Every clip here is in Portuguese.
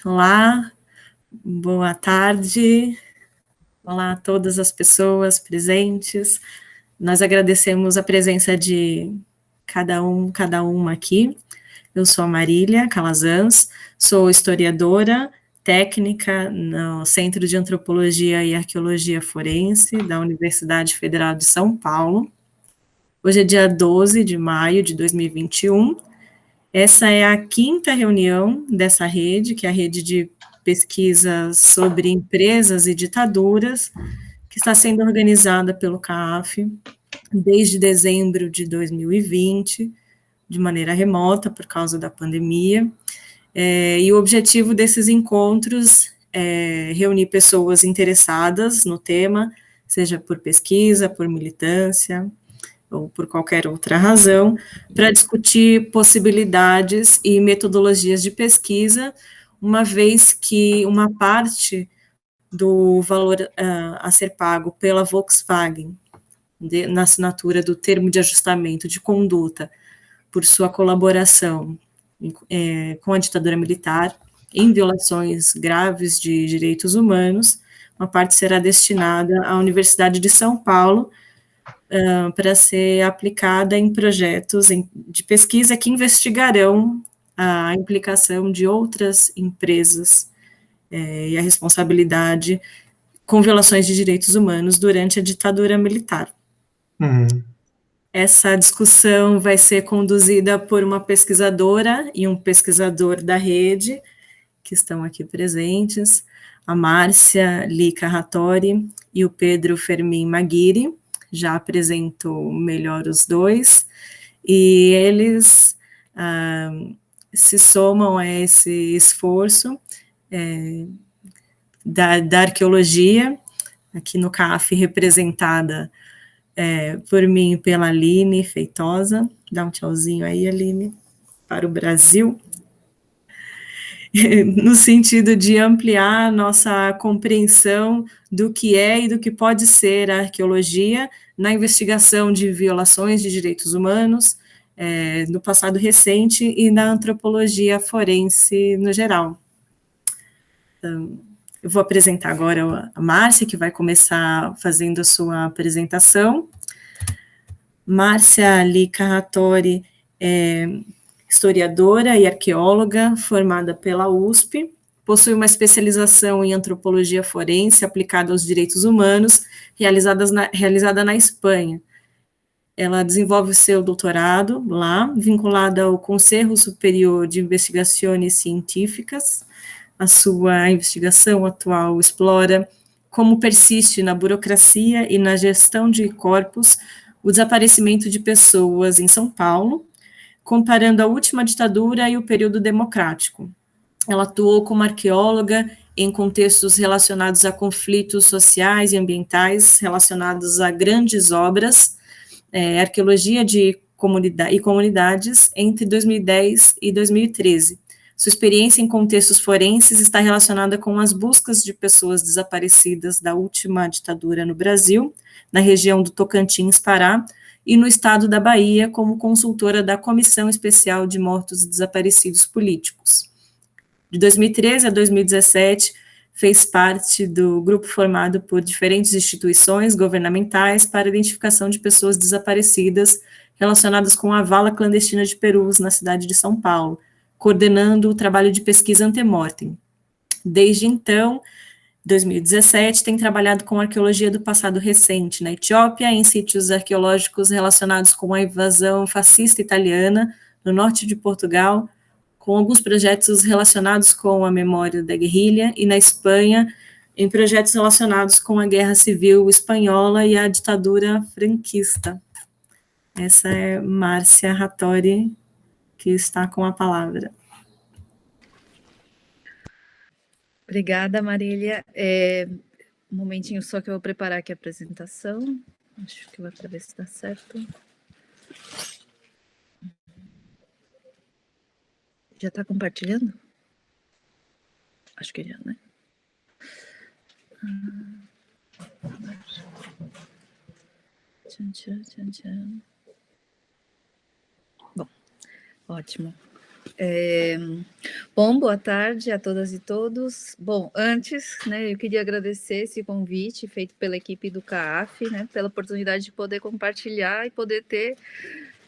Olá, boa tarde. Olá a todas as pessoas presentes. Nós agradecemos a presença de cada uma aqui. Eu sou a Marília Calazans, sou historiadora técnica no Centro de Antropologia e Arqueologia Forense da Universidade Federal de São Paulo. Hoje é dia 12 de maio de 2021. Essa é a quinta reunião dessa rede, que é a rede de pesquisa sobre empresas e ditaduras, que está sendo organizada pelo CAF desde dezembro de 2020, de maneira remota, por causa da pandemia. E o objetivo desses encontros é reunir pessoas interessadas no tema, seja por pesquisa, por militância, ou por qualquer outra razão, para discutir possibilidades e metodologias de pesquisa, uma vez que uma parte do valor a ser pago pela Volkswagen, na assinatura do termo de ajustamento de conduta, por sua colaboração com a ditadura militar, em violações graves de direitos humanos, uma parte será destinada à Universidade de São Paulo, para ser aplicada em projetos de pesquisa que investigarão a implicação de outras empresas e a responsabilidade com violações de direitos humanos durante a ditadura militar. Essa discussão vai ser conduzida por uma pesquisadora e um pesquisador da rede, que estão aqui presentes, a Márcia Lica Rattori e o Pedro Fermin Maguire. Já apresento melhor os dois, e eles se somam a esse esforço da arqueologia, aqui no CAF, representada por mim e pela Aline Feitosa. Dá um tchauzinho aí, Aline, para o Brasil. No sentido de ampliar nossa compreensão do que é e do que pode ser a arqueologia na investigação de violações de direitos humanos, no passado recente e na antropologia forense no geral. Então, eu vou apresentar agora a Márcia, que vai começar fazendo a sua apresentação. Márcia Lica Rattori é historiadora e arqueóloga, formada pela USP, possui uma especialização em antropologia forense aplicada aos direitos humanos, realizada na Espanha. Ela desenvolve o seu doutorado lá, vinculada ao Conselho Superior de Investigações Científicas. A sua investigação atual explora como persiste na burocracia e na gestão de corpos o desaparecimento de pessoas em São Paulo, comparando a última ditadura e o período democrático. Ela atuou como arqueóloga em contextos relacionados a conflitos sociais e ambientais, relacionados a grandes obras, arqueologia de comunidades, entre 2010 e 2013. Sua experiência em contextos forenses está relacionada com as buscas de pessoas desaparecidas da última ditadura no Brasil, na região do Tocantins, Pará, e no estado da Bahia, como consultora da Comissão Especial de Mortos e Desaparecidos Políticos. De 2013 a 2017, fez parte do grupo formado por diferentes instituições governamentais para a identificação de pessoas desaparecidas relacionadas com a vala clandestina de Perus, na cidade de São Paulo, coordenando o trabalho de pesquisa ante-mortem. Desde então, 2017, tem trabalhado com arqueologia do passado recente na Etiópia, em sítios arqueológicos relacionados com a invasão fascista italiana no norte de Portugal, com alguns projetos relacionados com a memória da guerrilha, e na Espanha, em projetos relacionados com a Guerra Civil Espanhola e a ditadura franquista. Essa é Márcia Rattori, que está com a palavra. Obrigada, Marília. Um momentinho só que eu vou preparar aqui a apresentação. Acho que vai para ver se dá certo. Já está compartilhando? Acho que já, né? Bom, ótimo. Bom, boa tarde a todas e todos. Bom, antes, né, eu queria agradecer esse convite feito pela equipe do CAAF, né, pela oportunidade de poder compartilhar e poder ter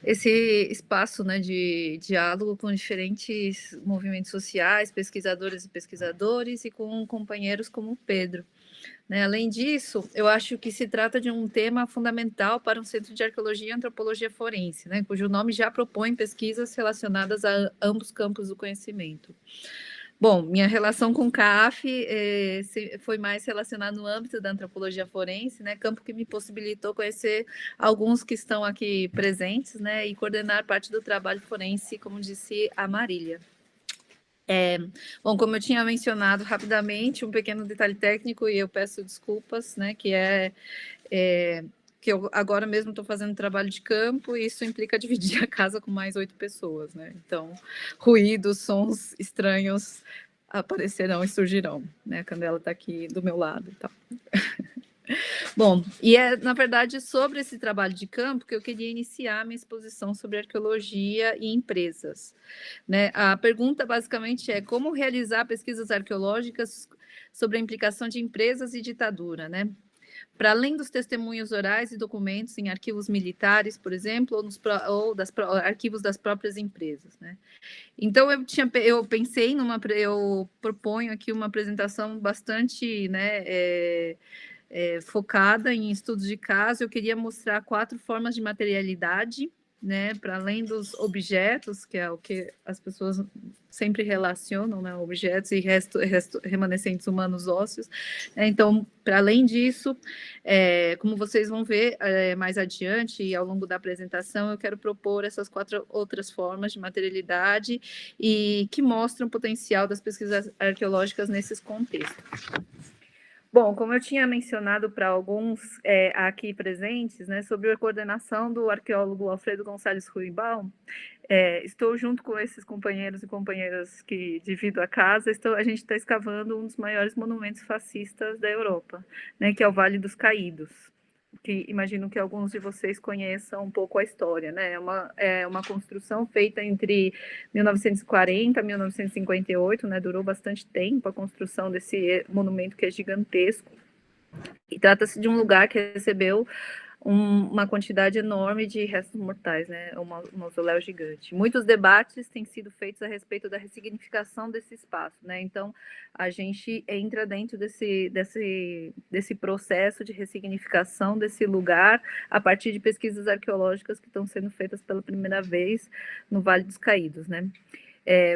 esse espaço, né, de diálogo com diferentes movimentos sociais, pesquisadoras e pesquisadores, e com companheiros como o Pedro. Né? Além disso, eu acho que se trata de um tema fundamental para um centro de arqueologia e antropologia forense, né? Cujo nome já propõe pesquisas relacionadas a ambos campos do conhecimento. Bom, minha relação com o CAF foi mais relacionada no âmbito da antropologia forense, né, campo que me possibilitou conhecer alguns que estão aqui presentes, né, e coordenar parte do trabalho forense, como disse a Marília. Bom, como eu tinha mencionado rapidamente, um pequeno detalhe técnico, e eu peço desculpas, né, que que eu agora mesmo estou fazendo trabalho de campo, e isso implica dividir a casa com mais 8 pessoas, né? Então, ruídos, sons estranhos aparecerão e surgirão, né? A Candela está aqui do meu lado e tal. Bom, e na verdade, sobre esse trabalho de campo que eu queria iniciar minha exposição sobre arqueologia e empresas. Né? A pergunta, basicamente, é como realizar pesquisas arqueológicas sobre a implicação de empresas e ditadura, né? Para além dos testemunhos orais e documentos em arquivos militares, por exemplo, ou arquivos das próprias empresas, né? Então, eu pensei eu proponho aqui uma apresentação bastante, né, focada em estudos de caso. Eu queria mostrar 4 formas de materialidade, né, para além dos objetos, que é o que as pessoas sempre relacionam, né, objetos e remanescentes humanos ósseos. Então, para além disso, como vocês vão ver mais adiante e ao longo da apresentação, eu quero propor essas 4 outras formas de materialidade e que mostram o potencial das pesquisas arqueológicas nesses contextos. Bom, como eu tinha mencionado para alguns aqui presentes, né, sobre a coordenação do arqueólogo Alfredo Gonçalves Ruibal, estou junto com esses companheiros e companheiras que divido a casa, a gente está escavando um dos maiores monumentos fascistas da Europa, né, que é o Vale dos Caídos, que imagino que alguns de vocês conheçam um pouco a história, né? É uma construção feita entre 1940 e 1958, né? Durou bastante tempo a construção desse monumento que é gigantesco. E trata-se de um lugar que recebeu uma quantidade enorme de restos mortais, né? Um mausoléu gigante. Muitos debates têm sido feitos a respeito da ressignificação desse espaço, né? Então, a gente entra dentro desse processo de ressignificação desse lugar a partir de pesquisas arqueológicas que estão sendo feitas pela primeira vez no Vale dos Caídos, né?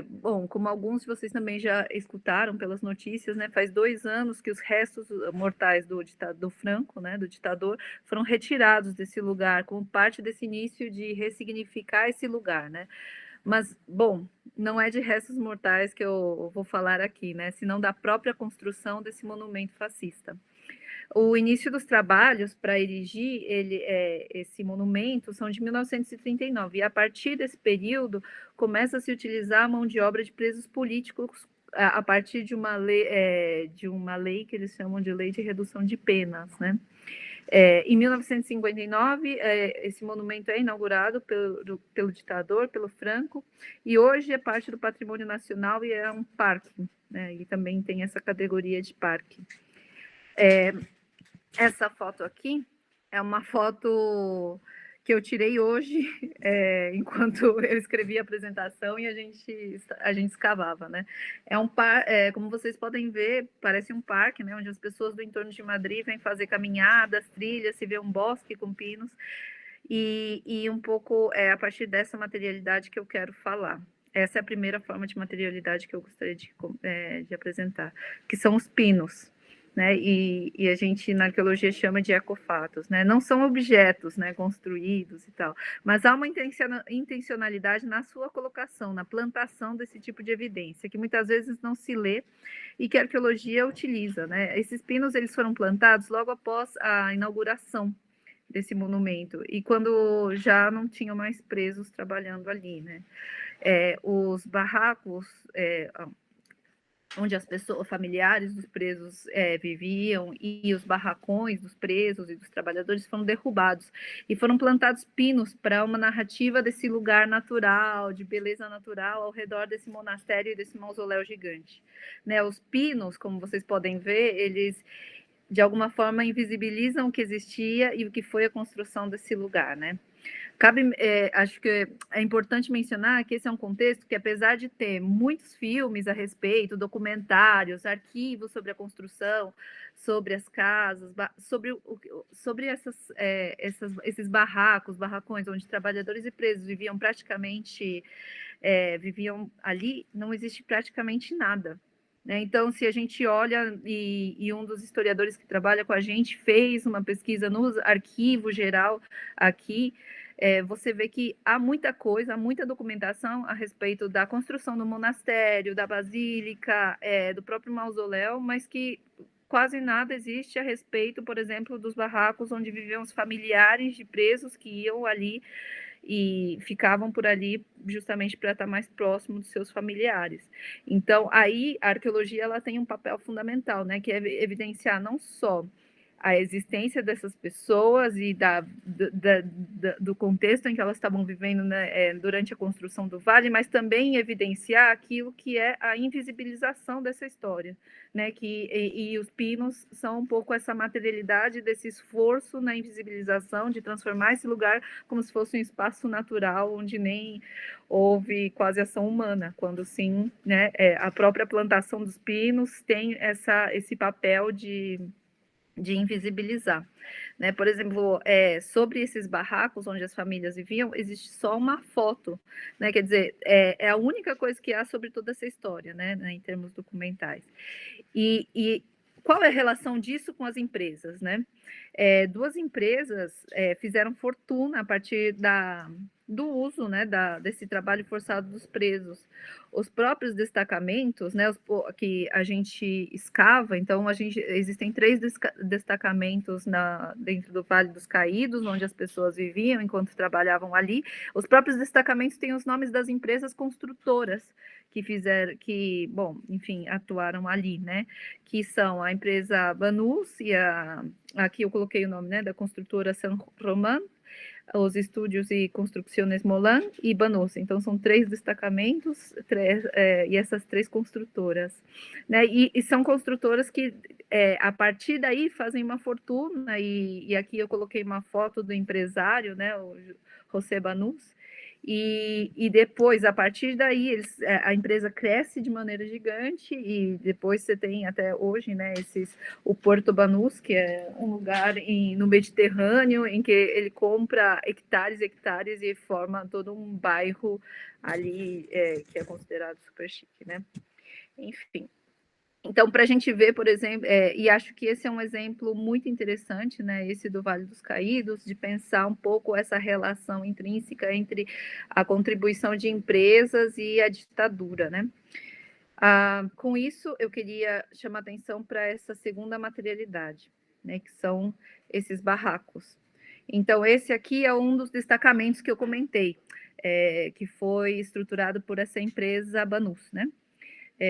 Bom, como alguns de vocês também já escutaram pelas notícias, né, faz 2 anos que os restos mortais do Franco, né, do ditador, foram retirados desse lugar, como parte desse início de ressignificar esse lugar, né? Mas, bom, não é de restos mortais que eu vou falar aqui, né, senão da própria construção desse monumento fascista. O início dos trabalhos para erigir esse monumento são de 1939, e a partir desse período começa a se utilizar a mão de obra de presos políticos a partir de uma lei que eles chamam de Lei de Redução de Penas, né? Em 1959, esse monumento é inaugurado pelo ditador, pelo Franco, e hoje é parte do patrimônio nacional e é um parque, né? E também tem essa categoria de parque. Essa foto aqui é uma foto que eu tirei hoje, enquanto eu escrevia a apresentação e a gente escavava, né? Como vocês podem ver, parece um parque, né? Onde as pessoas do entorno de Madrid vêm fazer caminhadas, trilhas, se vê um bosque com pinos, e um pouco a partir dessa materialidade que eu quero falar. Essa é a primeira forma de materialidade que eu gostaria de apresentar, que são os pinos. Né, e a gente na arqueologia chama de ecofatos, né? Não são objetos, né, construídos e tal, mas há uma intencionalidade na sua colocação, na plantação desse tipo de evidência, que muitas vezes não se lê e que a arqueologia utiliza, né? Esses pinos eles foram plantados logo após a inauguração desse monumento e quando já não tinham mais presos trabalhando ali, né? Os barracos onde as pessoas, familiares dos presos viviam, e os barracões dos presos e dos trabalhadores foram derrubados e foram plantados pinos para uma narrativa desse lugar natural, de beleza natural ao redor desse monastério e desse mausoléu gigante, né? Os pinos, como vocês podem ver, eles de alguma forma invisibilizam o que existia e o que foi a construção desse lugar, né? Acho que é importante mencionar que esse é um contexto que, apesar de ter muitos filmes a respeito, documentários, arquivos sobre a construção, sobre as casas, sobre esses barracões, onde trabalhadores e presos viviam viviam ali, não existe praticamente nada. Né? Então, se a gente olha, e um dos historiadores que trabalha com a gente fez uma pesquisa no arquivo geral aqui, você vê que há muita coisa, há muita documentação a respeito da construção do monastério, da basílica, do próprio mausoléu, mas que quase nada existe a respeito, por exemplo, dos barracos onde viviam os familiares de presos que iam ali e ficavam por ali justamente para estar mais próximo dos seus familiares. Então, aí a arqueologia ela tem um papel fundamental, né, que é evidenciar não só a existência dessas pessoas e do contexto em que elas estavam vivendo, né, durante a construção do vale, mas também evidenciar aquilo que é a invisibilização dessa história, né, e os pinos são um pouco essa materialidade desse esforço na invisibilização, de transformar esse lugar como se fosse um espaço natural, onde nem houve quase ação humana, quando sim, né, a própria plantação dos pinos tem esse papel de invisibilizar. Né? Por exemplo, sobre esses barracos onde as famílias viviam, existe só uma foto, né? Quer dizer, é a única coisa que há sobre toda essa história, né? Em termos documentais. E qual é a relação disso com as empresas, né? Duas empresas fizeram fortuna a partir do uso, né, desse trabalho forçado dos presos. Os próprios destacamentos, né, que a gente escava, então existem 3 destacamentos dentro do Vale dos Caídos, onde as pessoas viviam enquanto trabalhavam ali. Os próprios destacamentos têm os nomes das empresas construtoras bom, enfim, atuaram ali, né? Que são a empresa Banus e aqui eu coloquei o nome, né, da construtora San Román, os estúdios e construções Molan e Banus. Então, são 3 destacamentos e essas 3 construtoras. Né? E são construtoras que, a partir daí, fazem uma fortuna, e aqui eu coloquei uma foto do empresário, né, o José Banus, e depois, a partir daí, a empresa cresce de maneira gigante, e depois você tem até hoje, né, o Porto Banús, que é um lugar no Mediterrâneo, em que ele compra hectares e hectares e forma todo um bairro ali, que é considerado super chique, né? Enfim. Então, para a gente ver, por exemplo, e acho que esse é um exemplo muito interessante, né, esse do Vale dos Caídos, de pensar um pouco essa relação intrínseca entre a contribuição de empresas e a ditadura, né? Com isso, eu queria chamar atenção para essa segunda materialidade, né, que são esses barracos. Então, esse aqui é um dos destacamentos que eu comentei, que foi estruturado por essa empresa Banus, né?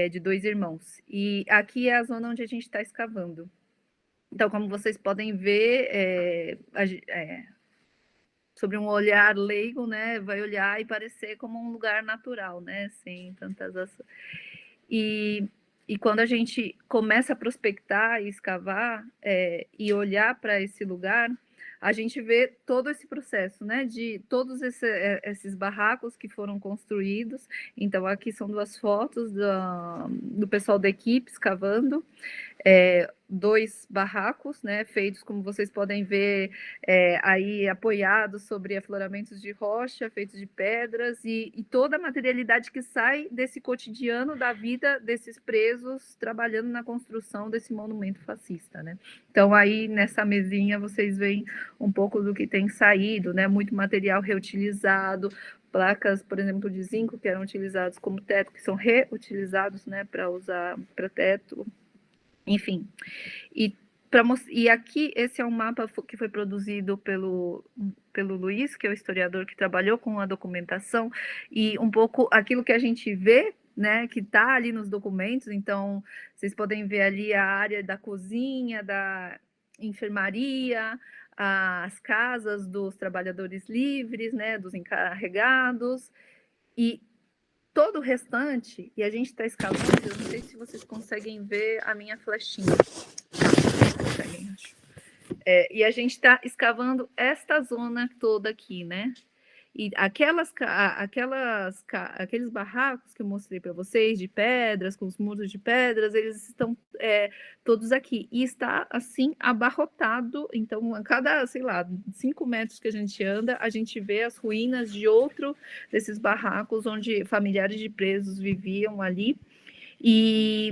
De 2 irmãos. E aqui é a zona onde a gente está escavando. Então, como vocês podem ver, sobre um olhar leigo, né, vai olhar e parecer como um lugar natural, né, sem tantas ações. E quando a gente começa a prospectar e escavar e olhar para esse lugar, a gente vê todo esse processo, né, de todos esses barracos que foram construídos. Então, aqui são 2 fotos do pessoal da equipe escavando, 2 barracos, né, feitos, como vocês podem ver, aí apoiados sobre afloramentos de rocha, feitos de pedras, e toda a materialidade que sai desse cotidiano da vida desses presos trabalhando na construção desse monumento fascista, né. Então, aí nessa mesinha vocês veem um pouco do que tem saído, né, muito material reutilizado, placas, por exemplo, de zinco que eram utilizados como teto, que são reutilizados, né, para usar para teto, enfim. E aqui, esse é um mapa que foi produzido pelo Luiz, que é o historiador que trabalhou com a documentação, e um pouco aquilo que a gente vê né, que está ali nos documentos. Então, vocês podem ver ali a área da cozinha, da enfermaria, as casas dos trabalhadores livres, né, dos encarregados, e todo o restante, e a gente está escavando, eu não sei se vocês conseguem ver a minha flechinha. Conseguem, acho. E a gente está escavando esta zona toda aqui, né? E aqueles barracos que eu mostrei para vocês, de pedras, com os muros de pedras, eles estão todos aqui. E está, assim, abarrotado. Então, a cada, sei lá, 5 metros que a gente anda, a gente vê as ruínas de outro desses barracos onde familiares de presos viviam ali. E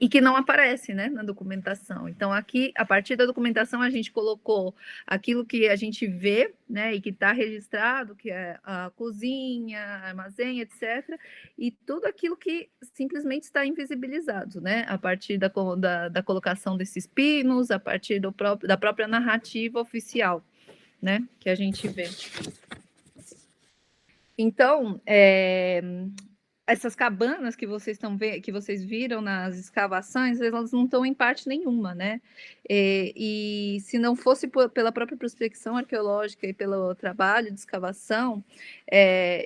que não aparece, né, na documentação. Então, aqui, a partir da documentação, a gente colocou aquilo que a gente vê, né, e que está registrado, que é a cozinha, armazém, etc., e tudo aquilo que simplesmente está invisibilizado, né, a partir da colocação desses pinos, a partir da própria narrativa oficial, né, que a gente vê. Então, essas cabanas que vocês que vocês viram nas escavações, elas não estão em parte nenhuma, né? E se não fosse pela própria prospecção arqueológica e pelo trabalho de escavação,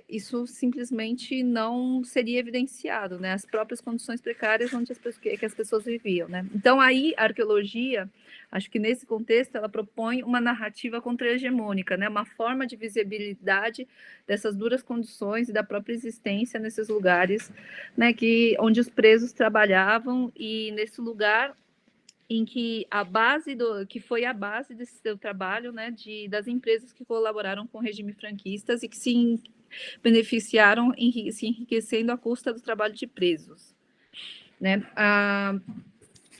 isso simplesmente não seria evidenciado, né? As próprias condições precárias onde que as pessoas viviam, né? Então, aí, a arqueologia, acho que nesse contexto, ela propõe uma narrativa contra-hegemônica, né? Uma forma de visibilidade dessas duras condições e da própria existência nesses lugares, né, onde os presos trabalhavam, e nesse lugar em que que foi a base desse seu trabalho, né, das empresas que colaboraram com o regime franquista e que se beneficiaram, se enriquecendo à custa do trabalho de presos, né?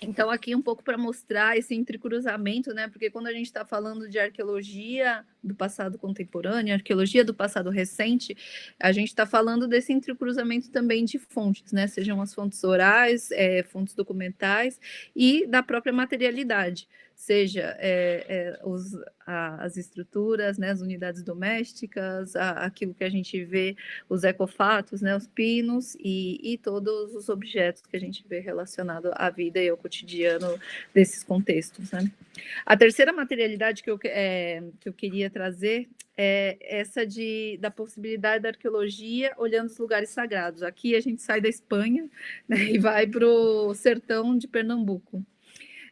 Então, aqui um pouco para mostrar esse entrecruzamento, né? Porque quando a gente está falando de arqueologia do passado contemporâneo, arqueologia do passado recente, a gente está falando desse entrecruzamento também de fontes, né? Sejam as fontes orais, fontes documentais e da própria materialidade, seja as estruturas, né? As unidades domésticas, aquilo que a gente vê, os ecofatos, né? Os pinos e todos os objetos que a gente vê relacionados à vida e ao cotidiano desses contextos, né? A terceira materialidade que eu queria trazer é essa da possibilidade da arqueologia olhando os lugares sagrados. Aqui a gente sai da Espanha, né, e vai para o sertão de Pernambuco.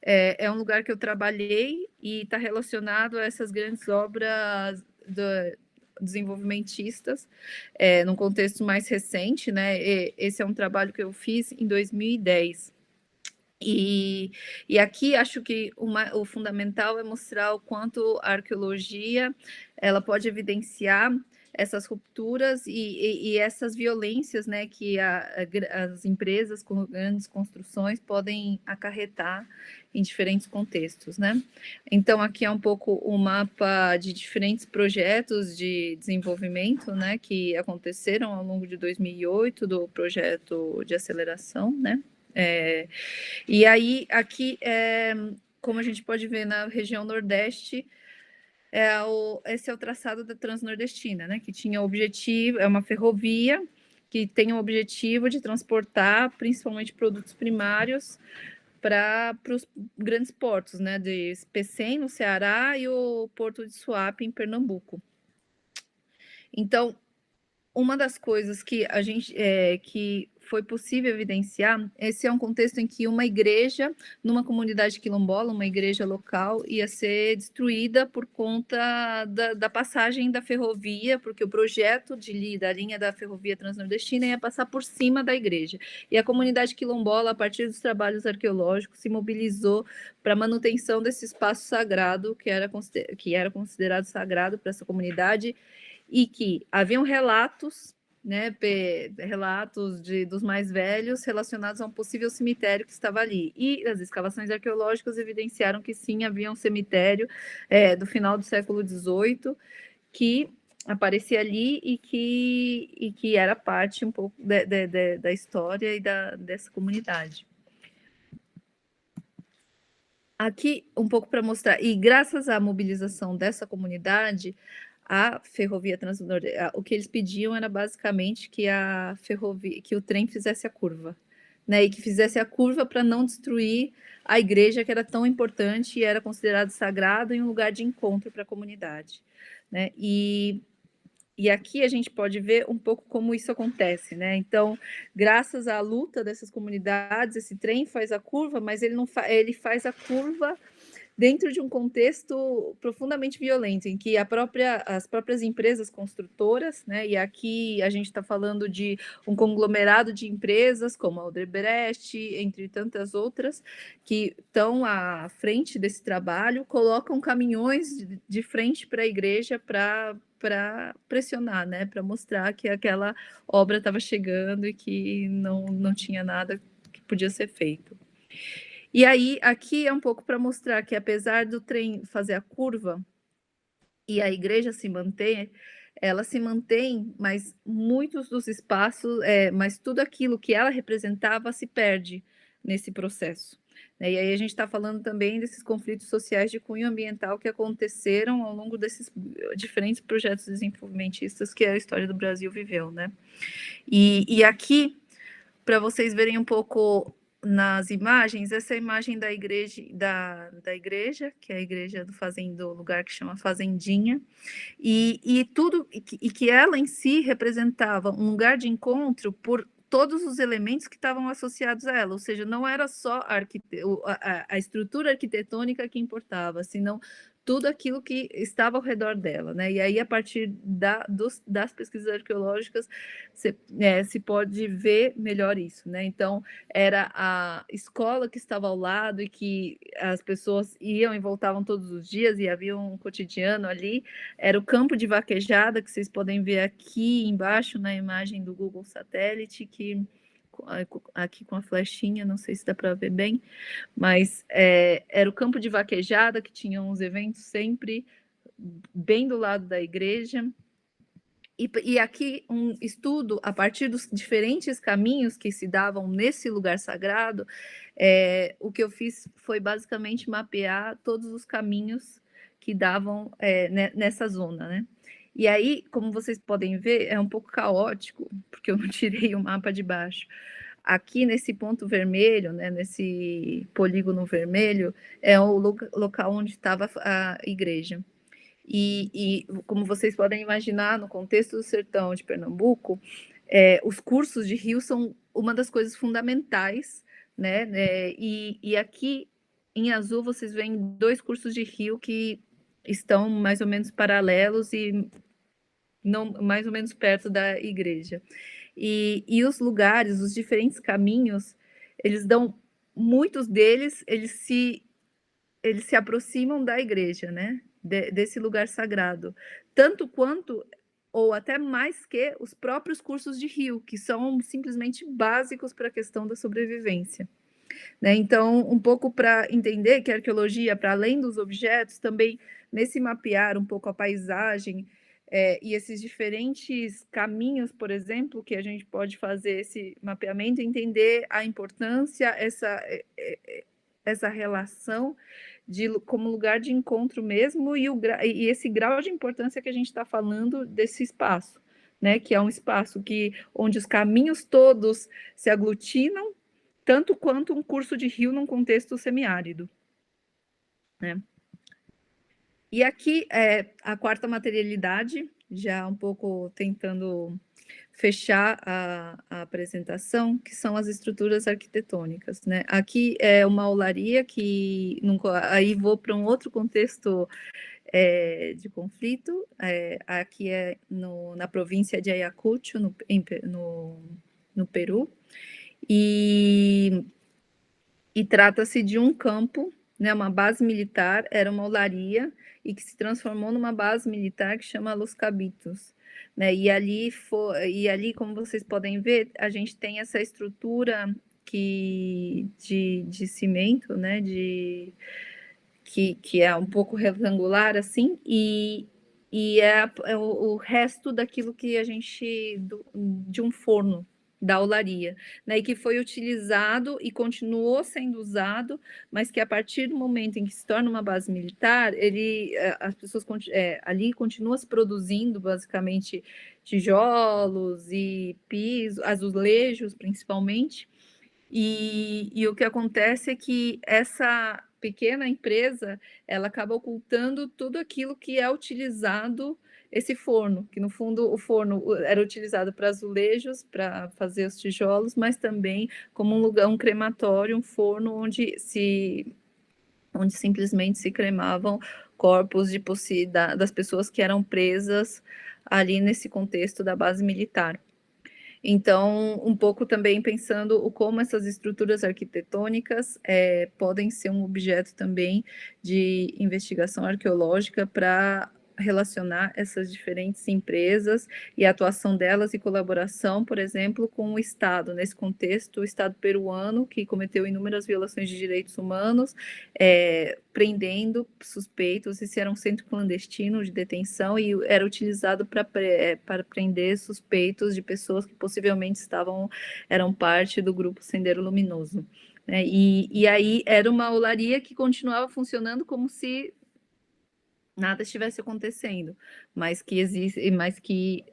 É um lugar que eu trabalhei e está relacionado a essas grandes obras desenvolvimentistas, num contexto mais recente, né? Esse é um trabalho que eu fiz em 2010. E aqui acho que o fundamental é mostrar o quanto a arqueologia ela pode evidenciar essas rupturas e essas violências, né, que as empresas com grandes construções podem acarretar em diferentes contextos, né? Então, aqui é um pouco o mapa de diferentes projetos de desenvolvimento, né, que aconteceram ao longo de 2008, do projeto de aceleração, né? E aí, aqui, como a gente pode ver na região Nordeste, esse é o traçado da Transnordestina, né, que tinha o objetivo, é uma ferrovia que tem o objetivo de transportar principalmente produtos primários para os grandes portos, né, de Pecém, no Ceará, e o porto de Suape, em Pernambuco. Então, uma das coisas que a gente que foi possível evidenciar, esse é um contexto em que uma igreja, numa comunidade quilombola, uma igreja local, ia ser destruída por conta da passagem da ferrovia, porque o projeto da linha da ferrovia transnordestina ia passar por cima da igreja. E a comunidade quilombola, a partir dos trabalhos arqueológicos, se mobilizou para a manutenção desse espaço sagrado, que era considerado sagrado para essa comunidade, e que haviam relatos, né, relatos dos mais velhos relacionados a um possível cemitério que estava ali. E as escavações arqueológicas evidenciaram que sim, havia um cemitério do final do século XVIII que aparecia ali e que era parte um pouco da história e dessa comunidade. Aqui, um pouco para mostrar, e graças à mobilização dessa comunidade, a ferrovia Transnordeste, o que eles pediam era basicamente que a ferrovia, que o trem fizesse a curva, né? E que fizesse a curva para não destruir a igreja, que era tão importante e era considerado sagrado e um lugar de encontro para a comunidade, né? E aqui a gente pode ver um pouco como isso acontece, né? Então, graças à luta dessas comunidades, esse trem faz a curva, mas ele não ele faz a curva dentro de um contexto profundamente violento, em que as próprias empresas construtoras, né, e aqui a gente está falando de um conglomerado de empresas, como a Odebrecht, entre tantas outras, que estão à frente desse trabalho, colocam caminhões de frente para a igreja para pressionar, né, para mostrar que aquela obra estava chegando e que não tinha nada que podia ser feito. E aí, aqui é um pouco para mostrar que, apesar do trem fazer a curva e a igreja se manter, ela se mantém, mas muitos dos espaços, mas tudo aquilo que ela representava se perde nesse processo, né? E aí a gente está falando também desses conflitos sociais de cunho ambiental que aconteceram ao longo desses diferentes projetos desenvolvimentistas que a história do Brasil viveu, né? E aqui, para vocês verem um pouco nas imagens, essa é a imagem da igreja, que é a igreja do lugar que chama Fazendinha, e tudo, e que ela em si representava um lugar de encontro por todos os elementos que estavam associados a ela, ou seja, não era só a estrutura arquitetônica que importava, senão tudo aquilo que estava ao redor dela, né? E aí, a partir das pesquisas arqueológicas, se pode ver melhor isso, né? Então, era a escola que estava ao lado e que as pessoas iam e voltavam todos os dias e havia um cotidiano ali, era o campo de vaquejada, que vocês podem ver aqui embaixo na imagem do Google Satélite, que aqui com a flechinha, não sei se dá para ver bem, mas era o campo de vaquejada, que tinha uns eventos sempre bem do lado da igreja. E aqui um estudo a partir dos diferentes caminhos que se davam nesse lugar sagrado, o que eu fiz foi basicamente mapear todos os caminhos que davam nessa zona, né? E aí, como vocês podem ver, é um pouco caótico, porque eu não tirei o mapa de baixo. Aqui nesse ponto vermelho, né, nesse polígono vermelho, é o local onde estava a igreja. E como vocês podem imaginar, no contexto do sertão de Pernambuco, os cursos de rio são uma das coisas fundamentais, né? E aqui em azul vocês veem 2 cursos de rio que estão mais ou menos paralelos e não mais ou menos perto da igreja. E os lugares, os diferentes caminhos, eles dão muitos deles, eles se aproximam da igreja, né? Desse lugar sagrado, tanto quanto ou até mais que os próprios cursos de rio, que são simplesmente básicos para a questão da sobrevivência, né? Então, um pouco para entender que a arqueologia, para além dos objetos, também nesse mapear um pouco a paisagem, e esses diferentes caminhos, por exemplo, que a gente pode fazer esse mapeamento, entender a importância, essa relação como lugar de encontro mesmo, e esse grau de importância que a gente está falando desse espaço, né? Que é um espaço onde os caminhos todos se aglutinam, tanto quanto um curso de rio num contexto semiárido, né? E aqui é a quarta materialidade, já um pouco tentando fechar a apresentação, que são as estruturas arquitetônicas, né? Aqui é uma olaria que aí vou para um outro contexto de conflito. Aqui é na província de Ayacucho, no Peru, e trata-se de um campo, né, uma base militar, era uma olaria, e que se transformou numa base militar que chama Los Cabitos, né? E ali, como vocês podem ver, a gente tem essa estrutura de cimento, né, que é um pouco retangular assim, e é o resto daquilo que a gente de um forno, da olaria, né, e que foi utilizado e continuou sendo usado, mas que a partir do momento em que se torna uma base militar, as pessoas ali continua se produzindo basicamente tijolos e pisos, azulejos principalmente, e o que acontece é que essa pequena empresa, ela acaba ocultando tudo aquilo que é utilizado esse forno, que no fundo o forno era utilizado para azulejos, para fazer os tijolos, mas também como um lugar, um crematório, um forno onde simplesmente se cremavam corpos das pessoas que eram presas ali nesse contexto da base militar. Então, um pouco também pensando como essas estruturas arquitetônicas podem ser um objeto também de investigação arqueológica para relacionar essas diferentes empresas e a atuação delas e colaboração, por exemplo, com o Estado. Nesse contexto, o Estado peruano, que cometeu inúmeras violações de direitos humanos, prendendo suspeitos, esse era um centro clandestino de detenção e era utilizado para prender suspeitos de pessoas que possivelmente eram parte do grupo Sendeiro Luminoso. Né? E aí era uma olaria que continuava funcionando como se nada estivesse acontecendo, mas que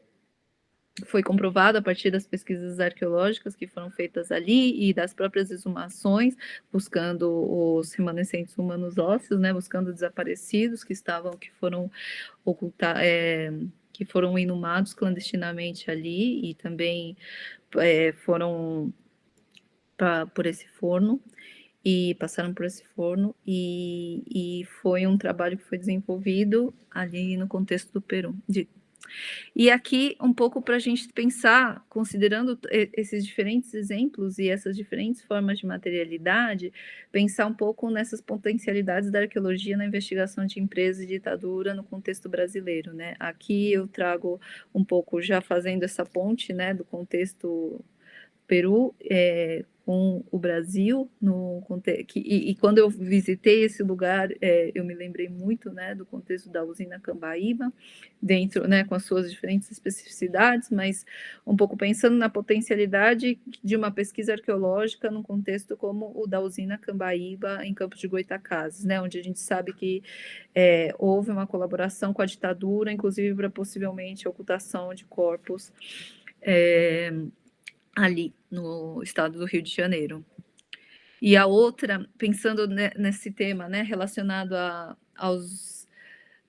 foi comprovado a partir das pesquisas arqueológicas que foram feitas ali e das próprias exumações, buscando os remanescentes humanos ósseos, né, buscando desaparecidos que foram que foram inumados clandestinamente ali e também foram por esse forno e passaram por esse forno e foi um trabalho que foi desenvolvido ali no contexto do Peru. E aqui um pouco para a gente pensar, considerando esses diferentes exemplos e essas diferentes formas de materialidade, pensar um pouco nessas potencialidades da arqueologia na investigação de empresas e ditadura no contexto brasileiro, né? Aqui eu trago um pouco já fazendo essa ponte, né, do contexto Peru com o Brasil e quando eu visitei esse lugar eu me lembrei muito, né, do contexto da usina Cambaíba, dentro, né, com as suas diferentes especificidades, mas um pouco pensando na potencialidade de uma pesquisa arqueológica num contexto como o da usina Cambaíba em Campos de Goytacazes, né, onde a gente sabe que houve uma colaboração com a ditadura, inclusive para possivelmente a ocultação de corpos ali no estado do Rio de Janeiro. E a outra, pensando nesse tema, né, relacionado aos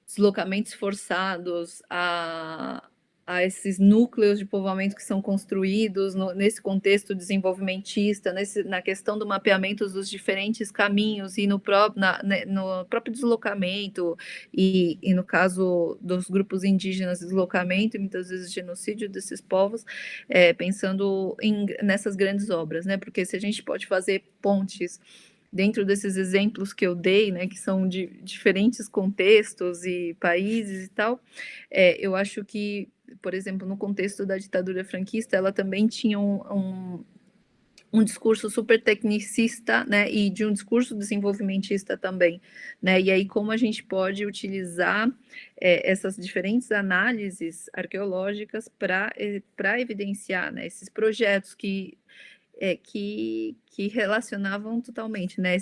deslocamentos forçados, a esses núcleos de povoamento que são construídos nesse contexto desenvolvimentista, na questão do mapeamento dos diferentes caminhos e no próprio deslocamento e no caso dos grupos indígenas, deslocamento e muitas vezes genocídio desses povos, pensando nessas grandes obras, né? Porque se a gente pode fazer pontes dentro desses exemplos que eu dei, né, que são de diferentes contextos e países e tal, eu acho que, por exemplo, no contexto da ditadura franquista, ela também tinha um discurso super tecnicista, né, e de um discurso desenvolvimentista também, né, e aí como a gente pode utilizar essas diferentes análises arqueológicas para evidenciar, né, esses projetos que relacionavam totalmente, né,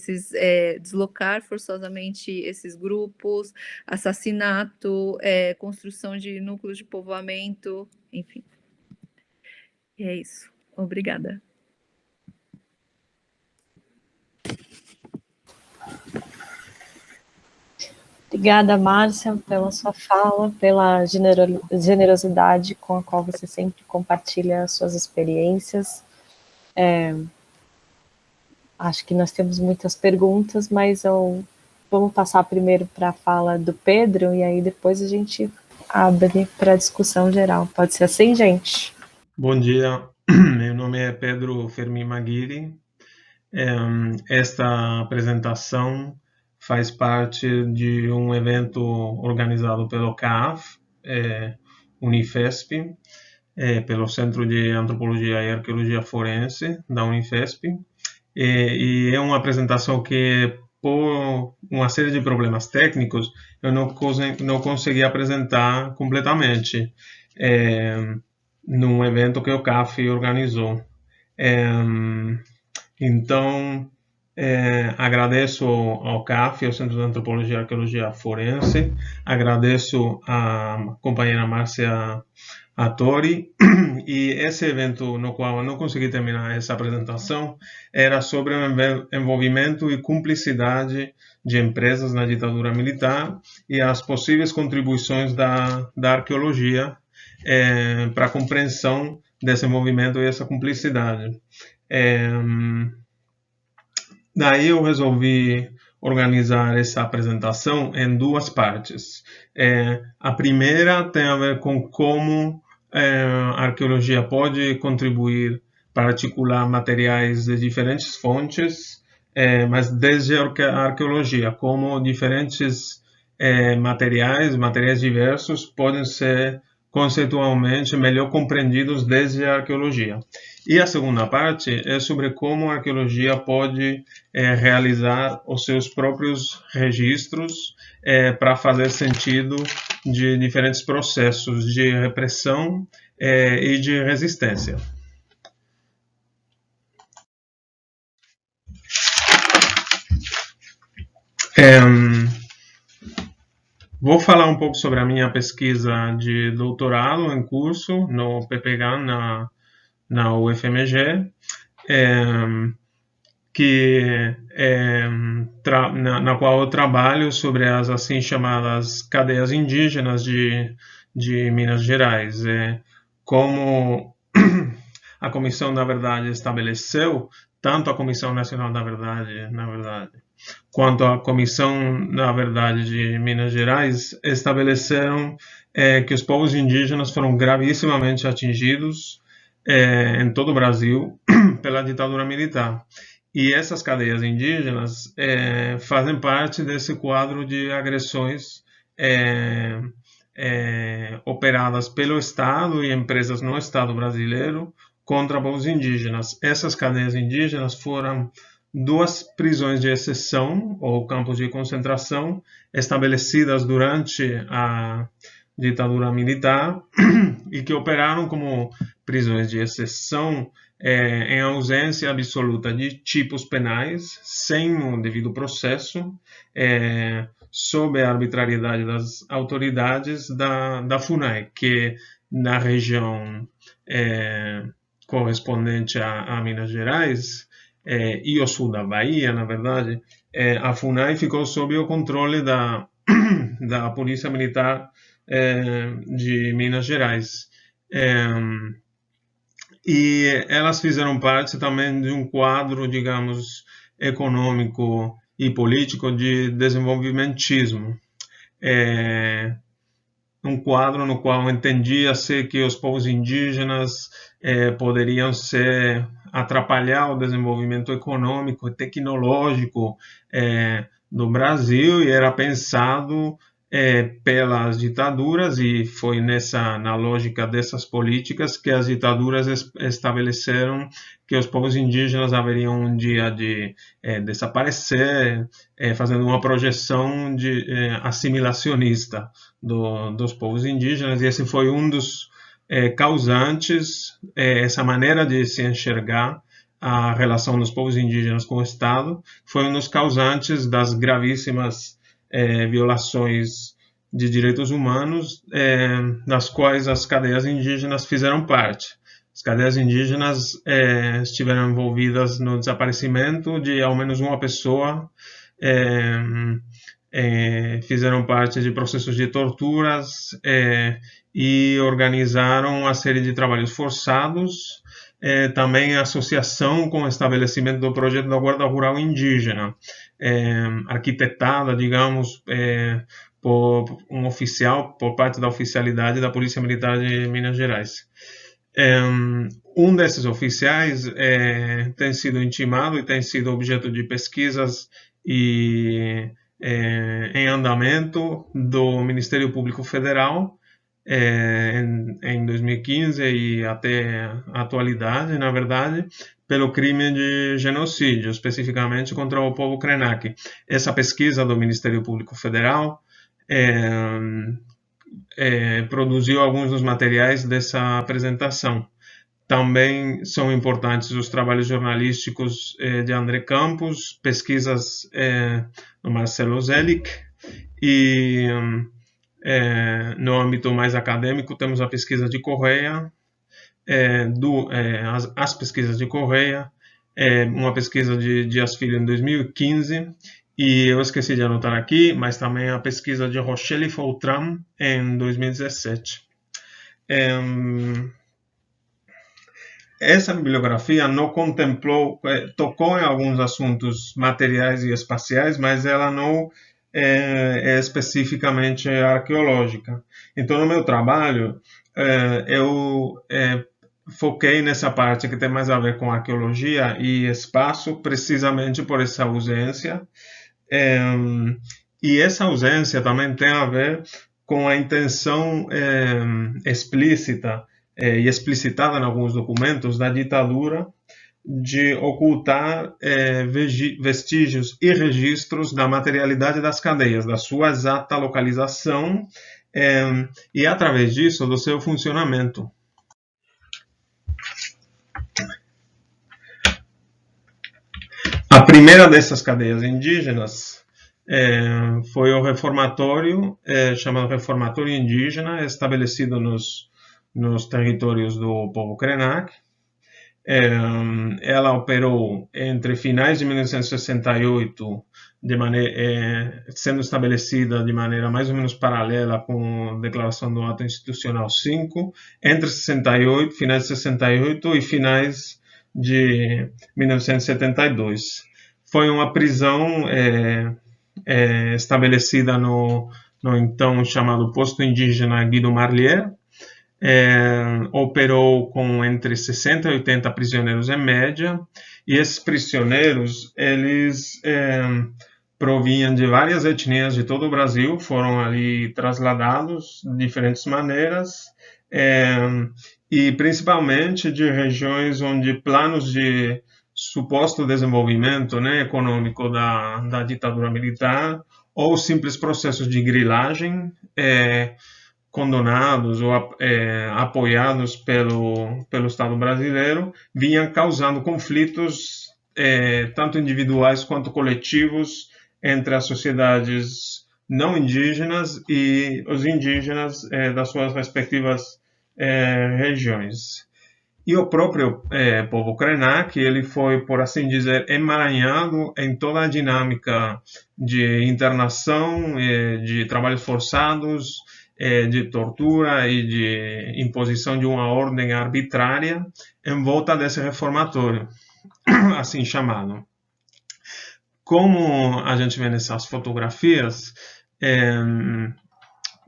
deslocar forçosamente esses grupos, assassinato, construção de núcleos de povoamento, enfim. E é isso. Obrigada. Obrigada, Márcia, pela sua fala, pela generosidade com a qual você sempre compartilha as suas experiências. Acho que nós temos muitas perguntas, mas vamos passar primeiro para a fala do Pedro, e aí depois a gente abre para a discussão geral. Pode ser assim, gente? Bom dia, meu nome é Pedro Fermin Maguire. Esta apresentação faz parte de um evento organizado pelo CAF, Unifesp, pelo Centro de Antropologia e Arqueologia Forense da Unifesp, e é uma apresentação que, por uma série de problemas técnicos, eu não consegui apresentar completamente num evento que o CAF organizou. Então, agradeço ao CAF, ao Centro de Antropologia e Arqueologia Forense, agradeço à companheira Márcia Hattori, e esse evento no qual eu não consegui terminar essa apresentação era sobre o envolvimento e cumplicidade de empresas na ditadura militar e as possíveis contribuições da arqueologia para a compreensão desse envolvimento e essa cumplicidade. Daí eu resolvi organizar essa apresentação em duas partes. A primeira tem a ver com como a arqueologia pode contribuir para articular materiais de diferentes fontes, mas desde a arqueologia, como diferentes materiais diversos podem ser conceitualmente melhor compreendidos desde a arqueologia. E a segunda parte é sobre como a arqueologia pode realizar os seus próprios registros para fazer sentido de diferentes processos de repressão e de resistência. Vou falar um pouco sobre a minha pesquisa de doutorado em curso no PPGAN na UFMG, na qual eu trabalho sobre as assim chamadas cadeias indígenas de Minas Gerais. Como a Comissão da Verdade estabeleceu, tanto a Comissão Nacional da Verdade, na verdade, quanto a Comissão da Verdade de Minas Gerais estabeleceram que os povos indígenas foram gravissimamente atingidos em todo o Brasil pela ditadura militar. E essas cadeias indígenas fazem parte desse quadro de agressões operadas pelo Estado e empresas no Estado brasileiro contra povos indígenas. Essas cadeias indígenas foram duas prisões de exceção, ou campos de concentração, estabelecidas durante a ditadura militar e que operaram como prisões de exceção em ausência absoluta de tipos penais, sem o devido processo, sob a arbitrariedade das autoridades da FUNAI, que na região correspondente a Minas Gerais e o sul da Bahia, na verdade, a FUNAI ficou sob o controle da Polícia Militar de Minas Gerais. E elas fizeram parte também de um quadro, digamos, econômico e político de desenvolvimentismo. Um quadro no qual entendia-se que os povos indígenas poderiam atrapalhar o desenvolvimento econômico e tecnológico do Brasil, e era pensado pelas ditaduras, e foi na lógica dessas políticas que as ditaduras estabeleceram que os povos indígenas haveriam um dia de desaparecer, fazendo uma projeção assimilacionista dos povos indígenas, e esse foi um dos causantes, essa maneira de se enxergar a relação dos povos indígenas com o Estado, foi um dos causantes das gravíssimas violações de direitos humanos, das quais as cadeias indígenas fizeram parte. As cadeias indígenas estiveram envolvidas no desaparecimento de ao menos uma pessoa, fizeram parte de processos de torturas e organizaram uma série de trabalhos forçados, também a associação com o estabelecimento do projeto da Guarda Rural Indígena, arquitetada, digamos, por um oficial, por parte da oficialidade da Polícia Militar de Minas Gerais. Um desses oficiais tem sido intimado e tem sido objeto de pesquisas e em andamento do Ministério Público Federal em 2015 e até a atualidade, na verdade, pelo crime de genocídio, especificamente contra o povo Krenak. Essa pesquisa do Ministério Público Federal produziu alguns dos materiais dessa apresentação. Também são importantes os trabalhos jornalísticos de André Campos, pesquisas do Marcelo Zelig, e no âmbito mais acadêmico temos a pesquisa de Correia, as pesquisas de Correia, uma pesquisa de Dias Filho em 2015, e eu esqueci de anotar aqui, mas também a pesquisa de Rochelle Fortran em 2017. Essa bibliografia não contemplou, tocou em alguns assuntos materiais e espaciais, mas ela não é especificamente arqueológica. Então, no meu trabalho, eu foquei nessa parte que tem mais a ver com arqueologia e espaço, precisamente por essa ausência. E essa ausência também tem a ver com a intenção explícita e explicitada em alguns documentos da ditadura de ocultar vestígios e registros da materialidade das cadeias, da sua exata localização e, através disso, do seu funcionamento. A primeira dessas cadeias indígenas foi o reformatório, chamado Reformatório Indígena, estabelecido nos territórios do povo Krenak. Ela operou entre finais de 1968, sendo estabelecida de maneira mais ou menos paralela com a declaração do Ato Institucional 5, entre finais de 68 e finais de 1972. Foi uma prisão estabelecida no então chamado Posto Indígena Guido Marlier. Operou com entre 60 e 80 prisioneiros em média, e esses prisioneiros, eles provinham de várias etnias de todo o Brasil, foram ali trasladados de diferentes maneiras, e principalmente de regiões onde planos de suposto desenvolvimento, né, econômico da ditadura militar, ou simples processos de grilagem, condonados ou apoiados pelo Estado brasileiro, vinham causando conflitos tanto individuais quanto coletivos entre as sociedades não indígenas e os indígenas das suas respectivas regiões. E o próprio povo Krenak, ele foi, por assim dizer, emaranhado em toda a dinâmica de internação, de trabalhos forçados, de tortura e de imposição de uma ordem arbitrária em volta desse reformatório, assim chamado. Como a gente vê nessas fotografias,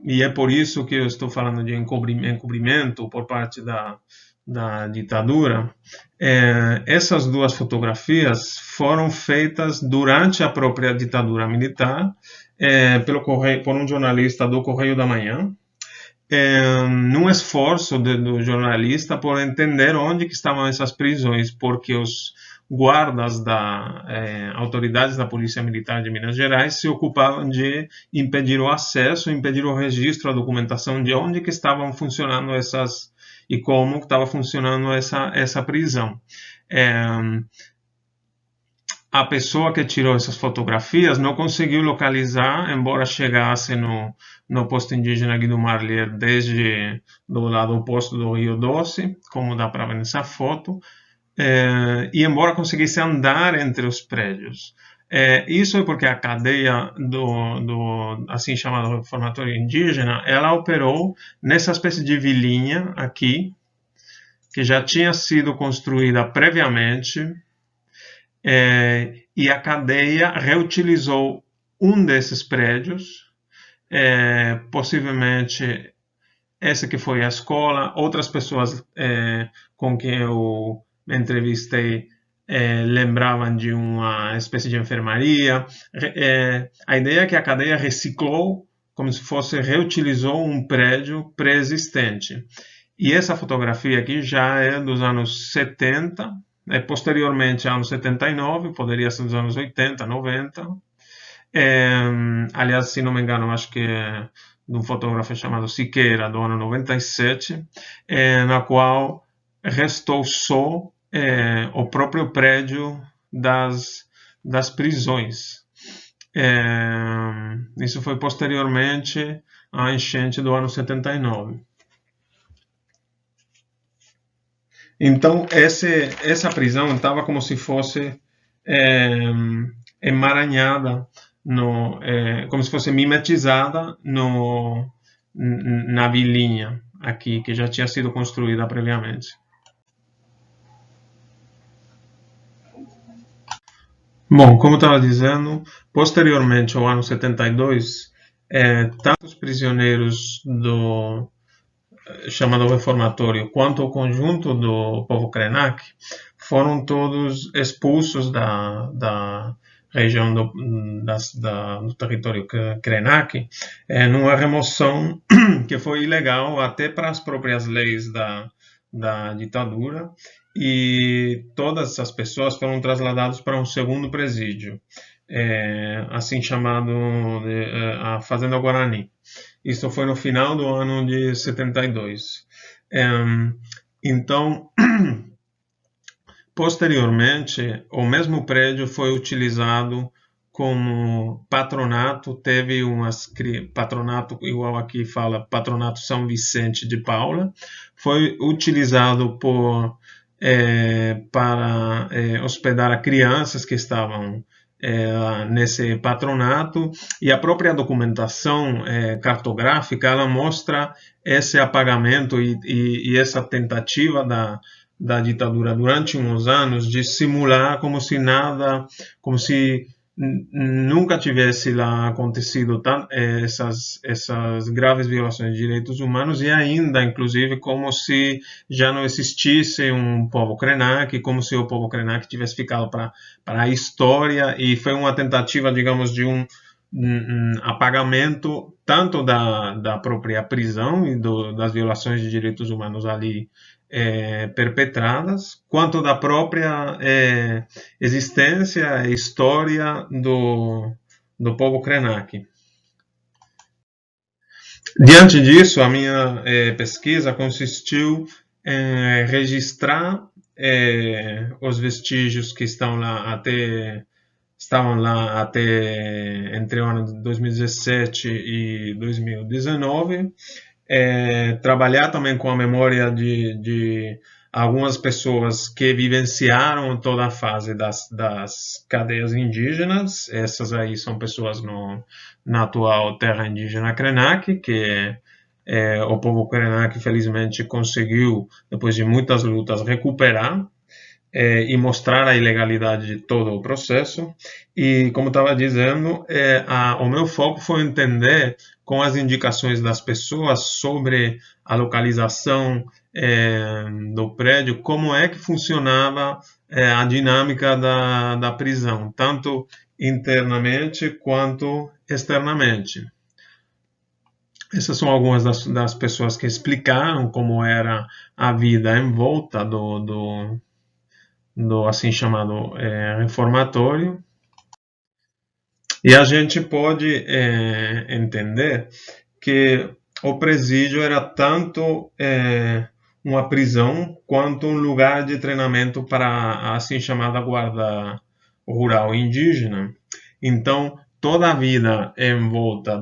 e é por isso que eu estou falando de encobrimento por parte da ditadura, essas duas fotografias foram feitas durante a própria ditadura militar, por um jornalista do Correio da Manhã, num esforço do jornalista por entender onde que estavam essas prisões, porque os guardas autoridades da Polícia Militar de Minas Gerais se ocupavam de impedir o acesso, impedir o registro, a documentação de onde que estavam funcionando e como estava funcionando essa prisão. A pessoa que tirou essas fotografias não conseguiu localizar, embora chegasse no posto indígena Guido Marlier desde do lado oposto do Rio Doce, como dá para ver nessa foto, e embora conseguisse andar entre os prédios. Isso é porque a cadeia do assim chamado reformatório indígena, ela operou nessa espécie de vilinha aqui, que já tinha sido construída previamente, e a cadeia reutilizou um desses prédios, possivelmente essa que foi a escola. Outras pessoas com quem eu me entrevistei lembravam de uma espécie de enfermaria. A ideia é que a cadeia reciclou, como se fosse reutilizou um prédio pré-existente. E essa fotografia aqui já é dos anos 70, posteriormente anos 79, poderia ser dos anos 80, 90. Aliás, se não me engano, acho que é de um fotógrafo chamado Siqueira, do ano 97, na qual restou só o próprio prédio das prisões. Isso foi posteriormente à enchente do ano 79. Então, essa prisão estava como se fosse emaranhada, como se fosse mimetizada na vilinha aqui, que já tinha sido construída previamente. Bom, como estava dizendo, posteriormente ao ano 72, tanto os prisioneiros do chamado reformatório quanto o conjunto do povo Krenak foram todos expulsos da região do território Krenak, numa remoção que foi ilegal até para as próprias leis da ditadura, e todas as pessoas foram trasladadas para um segundo presídio, assim chamado a Fazenda Guarani. Isso foi no final do ano de 72. Então, posteriormente, o mesmo prédio foi utilizado como patronato. Teve patronato, igual aqui fala, Patronato São Vicente de Paula. Foi utilizado para hospedar crianças que estavam nesse patronato, e a própria documentação cartográfica ela mostra esse apagamento e essa tentativa da ditadura durante uns anos de simular como se nunca tivesse lá acontecido essas graves violações de direitos humanos, e ainda, inclusive, como se já não existisse um povo Krenak, como se o povo Krenak tivesse ficado para a história, e foi uma tentativa, digamos, de um apagamento tanto da própria prisão e das violações de direitos humanos ali perpetradas, quanto da própria existência e história do povo Krenak. Diante disso, a minha pesquisa consistiu em registrar os vestígios que estavam lá até entre o ano de 2017 e 2019, trabalhar também com a memória de algumas pessoas que vivenciaram toda a fase das cadeias indígenas. Essas aí são pessoas na atual terra indígena Krenak, que o povo Krenak felizmente conseguiu, depois de muitas lutas, recuperar e mostrar a ilegalidade de todo o processo. E, como estava dizendo, o meu foco foi entender, com as indicações das pessoas sobre a localização do prédio, como é que funcionava a dinâmica da prisão, tanto internamente quanto externamente. Essas são algumas das pessoas que explicaram como era a vida em volta do assim chamado reformatório. E a gente pode entender que o presídio era tanto uma prisão quanto um lugar de treinamento para a assim chamada guarda rural indígena. Então, toda a vida em volta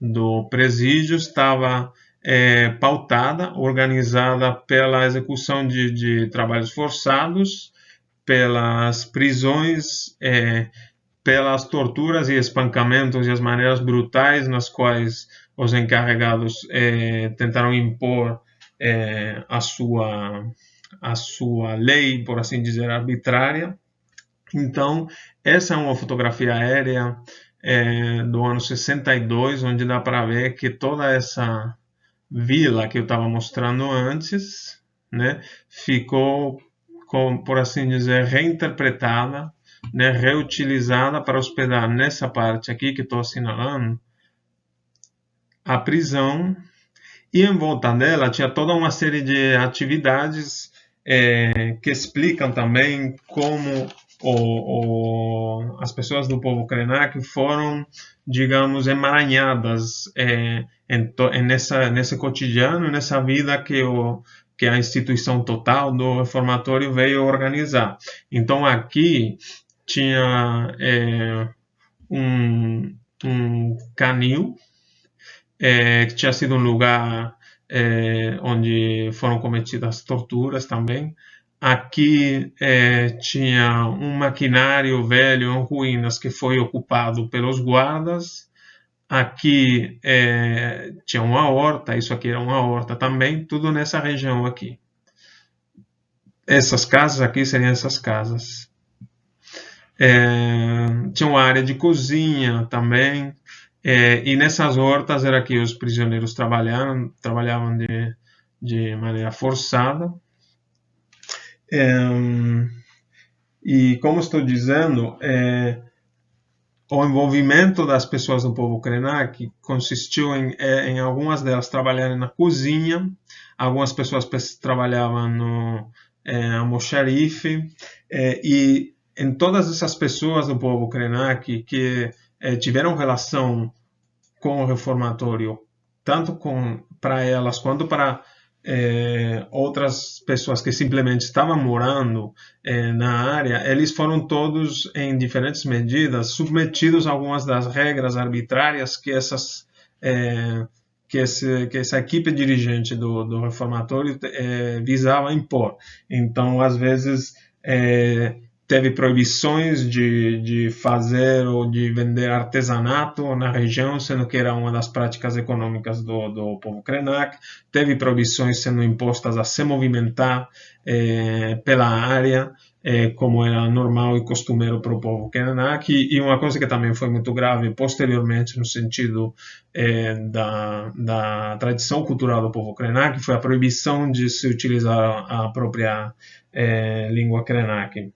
do presídio estava pautada, organizada pela execução de trabalhos forçados, pelas prisões, pelas torturas e espancamentos e as maneiras brutais nas quais os encarregados tentaram impor a sua lei, por assim dizer, arbitrária. Então, essa é uma fotografia aérea do ano 62, onde dá para ver que toda essa vila que eu estava mostrando antes, né, ficou, por assim dizer, reinterpretada, né, reutilizada para hospedar nessa parte aqui que estou assinalando a prisão, e em volta dela tinha toda uma série de atividades que explicam também como as pessoas do povo Krenak foram, digamos, emaranhadas nesse cotidiano, nessa vida que que a instituição total do reformatório veio organizar. Então aqui tinha um canil, que tinha sido um lugar onde foram cometidas torturas também. Aqui tinha um maquinário velho em ruínas que foi ocupado pelos guardas. Aqui tinha uma horta, isso aqui era uma horta também, tudo nessa região aqui. Essas casas aqui seriam essas casas. Tinha uma área de cozinha também, e nessas hortas era que os prisioneiros trabalhavam de maneira forçada. E como estou dizendo, o envolvimento das pessoas do povo Krenak consistiu em algumas delas trabalharem na cozinha, algumas pessoas trabalhavam no almoxarife, e em todas essas pessoas do povo Krenak que tiveram relação com o reformatório, tanto para elas quanto para outras pessoas que simplesmente estavam morando na área, eles foram todos, em diferentes medidas, submetidos a algumas das regras arbitrárias que essa equipe dirigente do reformatório visava impor. Então, às vezes, teve proibições de fazer ou de vender artesanato na região, sendo que era uma das práticas econômicas do povo Krenak. Teve proibições sendo impostas a se movimentar pela área, como era normal e costumeiro para o povo Krenak. E uma coisa que também foi muito grave posteriormente no sentido da tradição cultural do povo Krenak foi a proibição de se utilizar a própria língua Krenak.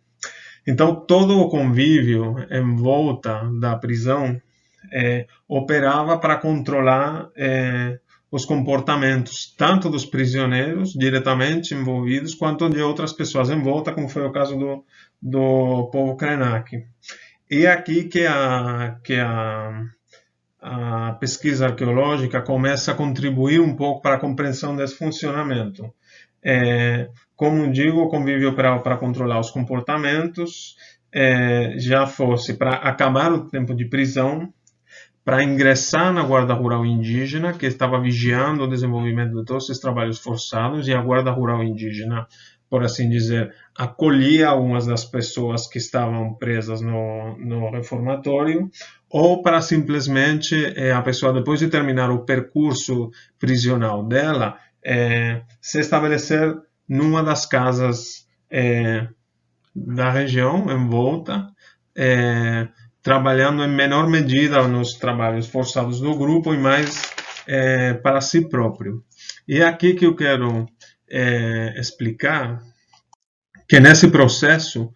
Então, todo o convívio em volta da prisão operava para controlar os comportamentos, tanto dos prisioneiros diretamente envolvidos, quanto de outras pessoas em volta, como foi o caso do povo Krenak. E aqui que a pesquisa arqueológica começa a contribuir um pouco para a compreensão desse funcionamento. Como digo, o convívio para controlar os comportamentos, já fosse para acabar o tempo de prisão, para ingressar na Guarda Rural Indígena, que estava vigiando o desenvolvimento de todos esses trabalhos forçados, e a Guarda Rural Indígena, por assim dizer, acolhia algumas das pessoas que estavam presas no reformatório, ou para simplesmente a pessoa, depois de terminar o percurso prisional dela, se estabelecer numa das casas da região em volta, trabalhando em menor medida nos trabalhos forçados do grupo e mais para si próprio. E é aqui que eu quero explicar que nesse processo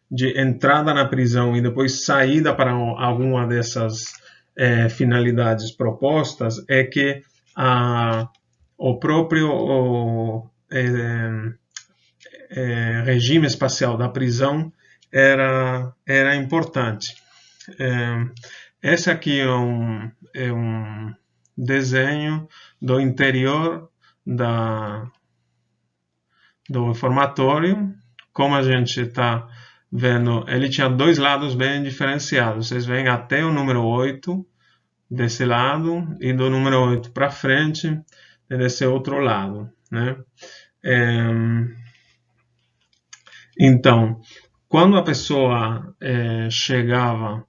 de entrada na prisão e depois saída para alguma dessas finalidades propostas, é que o próprio regime espacial da prisão era importante. Esse aqui é um desenho do interior do reformatório. Como a gente está vendo, ele tinha dois lados bem diferenciados. Vocês veem até o número 8 desse lado e do número 8 para frente desse outro lado, né? Então, quando a pessoa chegava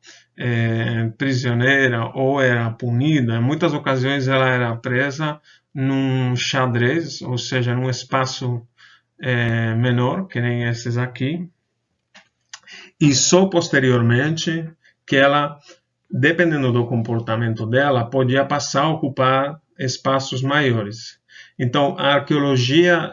prisioneira ou era punida, em muitas ocasiões ela era presa num xadrez, ou seja, num espaço menor, que nem esses aqui, e só posteriormente que ela, dependendo do comportamento dela, podia passar a ocupar espaços maiores. Então, a arqueologia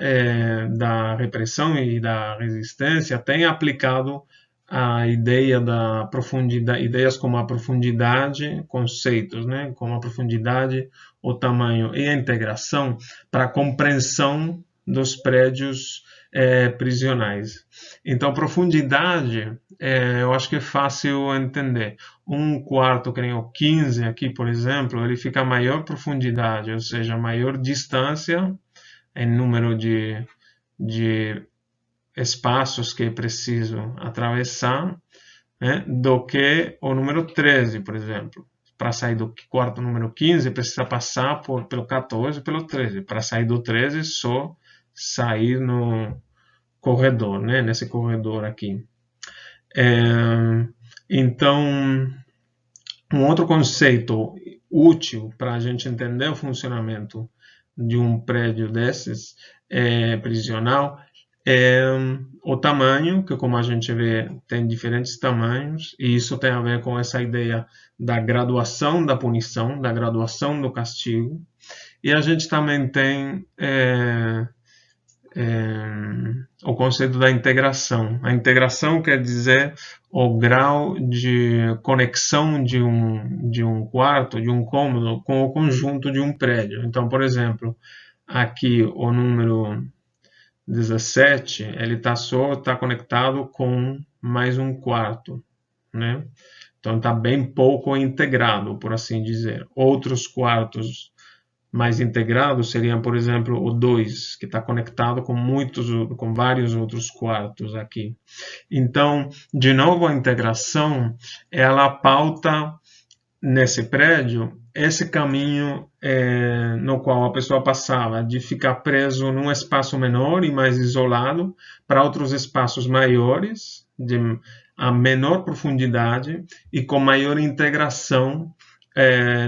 da repressão e da resistência tem aplicado a ideia da profundidade, ideias como a profundidade, conceitos, né, como a profundidade, o tamanho e a integração para a compreensão dos prédios prisionais. Então, profundidade, eu acho que é fácil entender. Um quarto, que nem o 15 aqui, por exemplo, ele fica a maior profundidade, ou seja, maior distância em número de espaços que é preciso atravessar, né, do que o número 13, por exemplo. Para sair do quarto número 15, precisa passar pelo 14 e pelo 13. Para sair do 13, só sair no corredor, né, nesse corredor aqui. Então, um outro conceito útil para a gente entender o funcionamento de um prédio desses prisional é o tamanho, que como a gente vê tem diferentes tamanhos, e isso tem a ver com essa ideia da graduação da punição, da graduação do castigo, e a gente também tem o conceito da integração. A integração quer dizer o grau de conexão de um quarto, de um cômodo, com o conjunto de um prédio. Então, por exemplo, aqui o número 17, ele tá conectado com mais um quarto, né? Então está bem pouco integrado, por assim dizer. Outros quartos mais integrados seriam, por exemplo, o 2, que está conectado com vários outros quartos aqui. Então, de novo, a integração, ela pauta nesse prédio esse caminho no qual a pessoa passava de ficar preso num espaço menor e mais isolado para outros espaços maiores, de a menor profundidade e com maior integração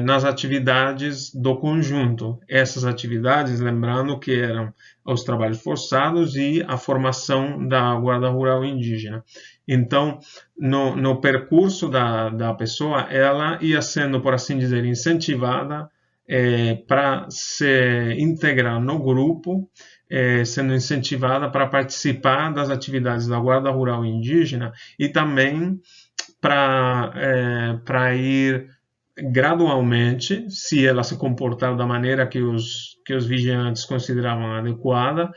nas atividades do conjunto. Essas atividades, lembrando que eram os trabalhos forçados e a formação da Guarda Rural Indígena. Então, no percurso da pessoa, ela ia sendo, por assim dizer, incentivada para se integrar no grupo, sendo incentivada para participar das atividades da Guarda Rural Indígena e também para ir gradualmente, se ela se comportar da maneira que os vigilantes consideravam adequada,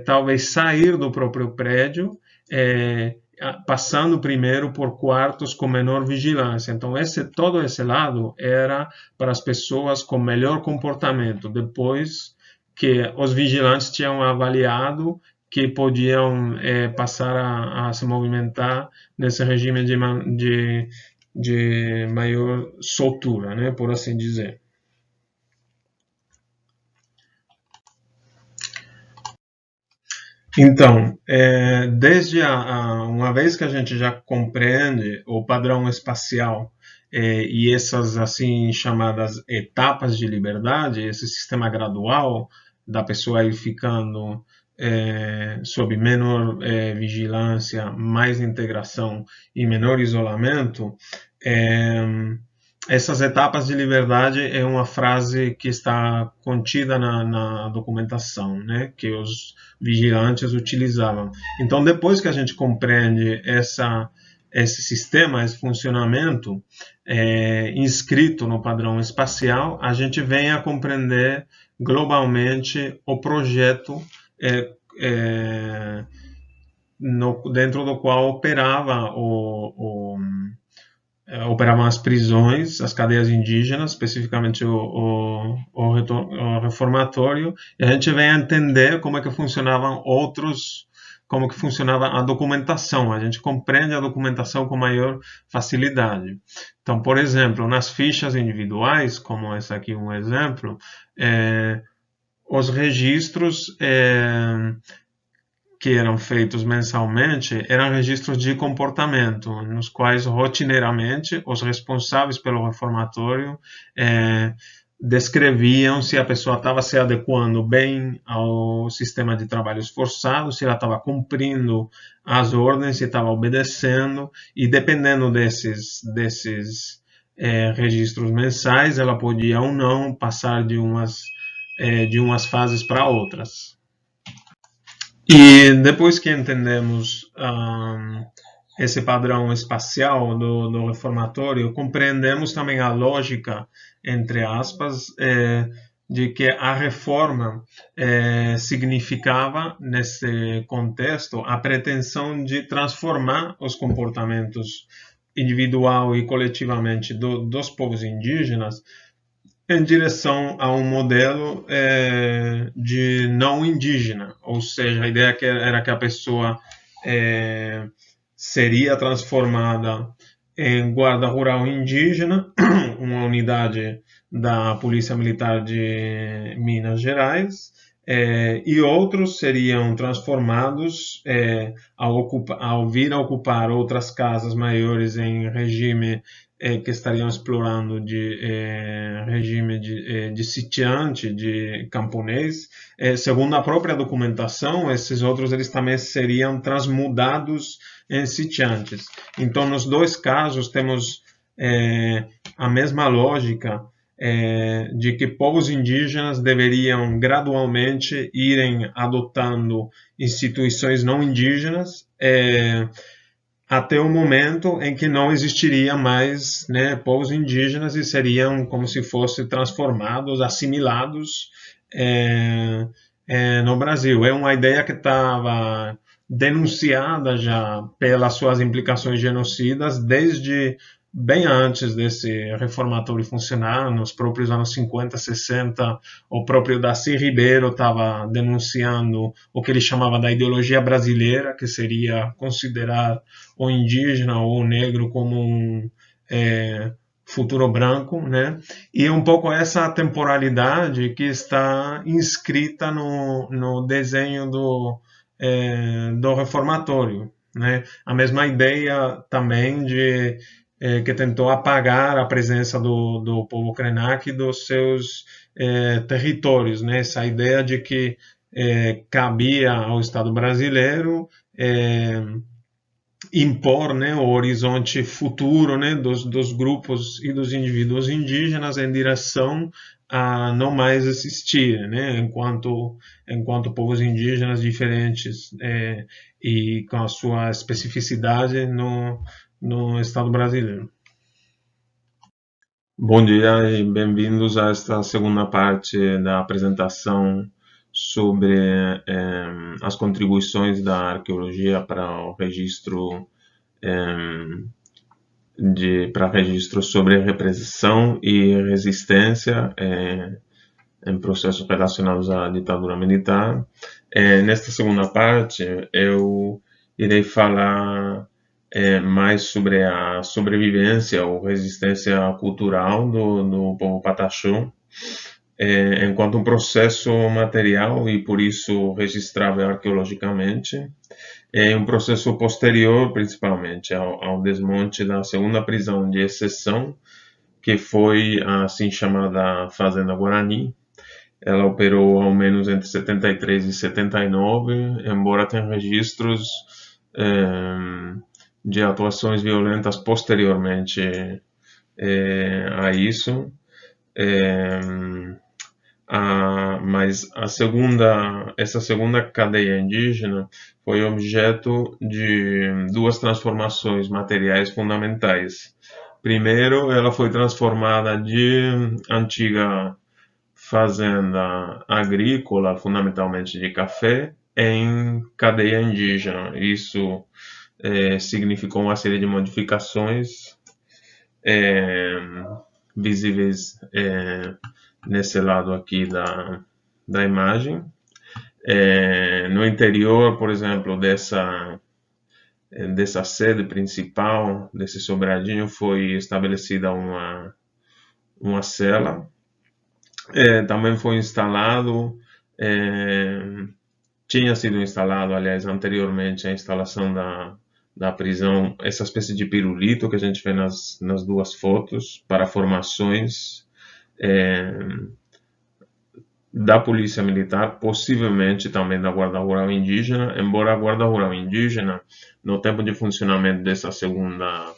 talvez sair do próprio prédio, passando primeiro por quartos com menor vigilância. Então, todo esse lado era para as pessoas com melhor comportamento, depois que os vigilantes tinham avaliado que podiam passar a se movimentar nesse regime de maior soltura, né, por assim dizer. Então, desde uma vez que a gente já compreende o padrão espacial e essas assim chamadas etapas de liberdade, esse sistema gradual da pessoa ir ficando sob menor vigilância, mais integração e menor isolamento, essas etapas de liberdade é uma frase que está contida na documentação, né, que os vigilantes utilizavam. Então, depois que a gente compreende esse sistema, esse funcionamento inscrito no padrão espacial, a gente vem a compreender globalmente o projeto dentro do qual operavam as prisões, as cadeias indígenas, especificamente o reformatório, e a gente vem a entender como é que funcionavam como que funcionava a documentação. A gente compreende a documentação com maior facilidade. Então, por exemplo, nas fichas individuais, como essa aqui um exemplo, os registros que eram feitos mensalmente eram registros de comportamento, nos quais rotineiramente os responsáveis pelo reformatório descreviam se a pessoa estava se adequando bem ao sistema de trabalhos forçados, se ela estava cumprindo as ordens, se estava obedecendo, e dependendo desses registros mensais, ela podia ou não passar de umas fases para outras. E depois que entendemos esse padrão espacial do reformatório, compreendemos também a lógica, entre aspas, de que a reforma significava, nesse contexto, a pretensão de transformar os comportamentos individual e coletivamente dos povos indígenas em direção a um modelo de não indígena, ou seja, a ideia era que a pessoa seria transformada em guarda rural indígena, uma unidade da Polícia Militar de Minas Gerais, e outros seriam transformados ao vir a ocupar outras casas maiores em regime que estariam explorando de regime de sitiante, de camponês. Segundo a própria documentação, esses outros eles também seriam transmudados em sitiantes. Então, nos dois casos, temos a mesma lógica de que povos indígenas deveriam gradualmente irem adotando instituições não indígenas até o momento em que não existiria mais, né, povos indígenas e seriam como se fossem transformados, assimilados no Brasil. É uma ideia que estava denunciada já pelas suas implicações genocidas desde bem antes desse reformatório funcionar, nos próprios anos 50, 60, o próprio Darcy Ribeiro estava denunciando o que ele chamava da ideologia brasileira, que seria considerar o indígena ou o negro como um futuro branco, né? E um pouco essa temporalidade que está inscrita no desenho do reformatório, né? A mesma ideia também que tentou apagar a presença do povo Krenak dos seus territórios, né? Essa ideia de que cabia ao Estado brasileiro impor, né, o horizonte futuro, né, dos grupos e dos indivíduos indígenas em direção a não mais existir, né, enquanto povos indígenas diferentes e com a sua especificidade no Estado brasileiro. Bom dia e bem-vindos a esta segunda parte da apresentação sobre as contribuições da arqueologia para o registro registro sobre repressão e resistência em processos relacionados à ditadura militar. Nesta segunda parte, eu irei falar mais sobre a sobrevivência ou resistência cultural do povo Pataxó, enquanto um processo material e por isso registrável arqueologicamente, um processo posterior principalmente ao desmonte da segunda prisão de exceção, que foi a assim chamada Fazenda Guarani. Ela operou ao menos entre 73 e 79, embora tenha registros de atuações violentas posteriormente a isso. Mas essa segunda cadeia indígena foi objeto de duas transformações materiais fundamentais. Primeiro, ela foi transformada de antiga fazenda agrícola, fundamentalmente de café, em cadeia indígena. Isso significou uma série de modificações visíveis nesse lado aqui da imagem. No interior, por exemplo, dessa sede principal, desse sobradinho, foi estabelecida uma cela. Também foi instalado, tinha sido instalado, aliás, anteriormente, a instalação da prisão, essa espécie de pirulito que a gente vê nas duas fotos, para formações da Polícia Militar, possivelmente também da Guarda Rural Indígena, embora a Guarda Rural Indígena, no tempo de funcionamento dessa segunda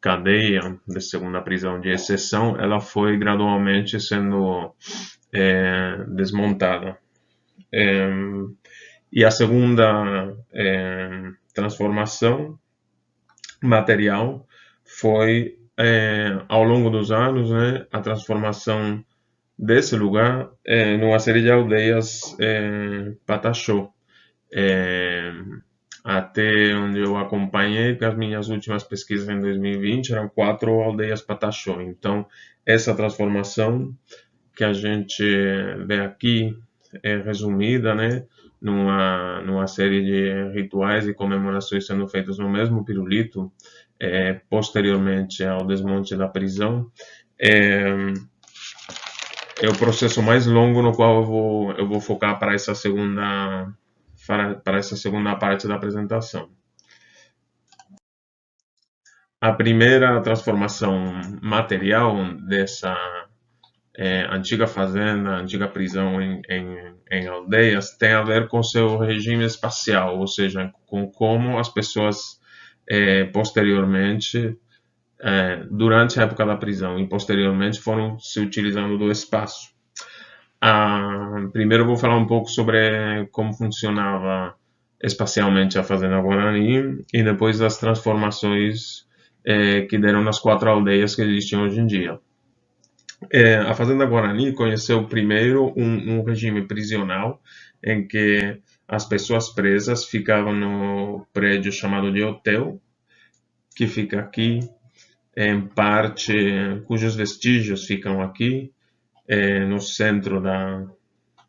cadeia, da segunda prisão de exceção, ela foi gradualmente sendo desmontada. E a segunda transformação material foi, ao longo dos anos, né, a transformação desse lugar numa série de aldeias Pataxó. Até onde eu acompanhei, que as minhas últimas pesquisas em 2020 eram 4 aldeias Pataxó. Então, essa transformação que a gente vê aqui é resumida, né, numa série de rituais e comemorações sendo feitos no mesmo pirulito, posteriormente ao desmonte da prisão. É o processo mais longo no qual eu vou focar para essa segunda parte da apresentação. A primeira transformação material dessa antiga fazenda, antiga prisão em aldeias, tem a ver com seu regime espacial, ou seja, com como as pessoas posteriormente, durante a época da prisão e posteriormente, foram se utilizando do espaço. Primeiro eu vou falar um pouco sobre como funcionava espacialmente a Fazenda Guarani e depois as transformações que deram nas 4 aldeias que existem hoje em dia. A Fazenda Guarani conheceu primeiro um regime prisional em que as pessoas presas ficavam no prédio chamado de hotel, que fica aqui, em parte, cujos vestígios ficam aqui, no centro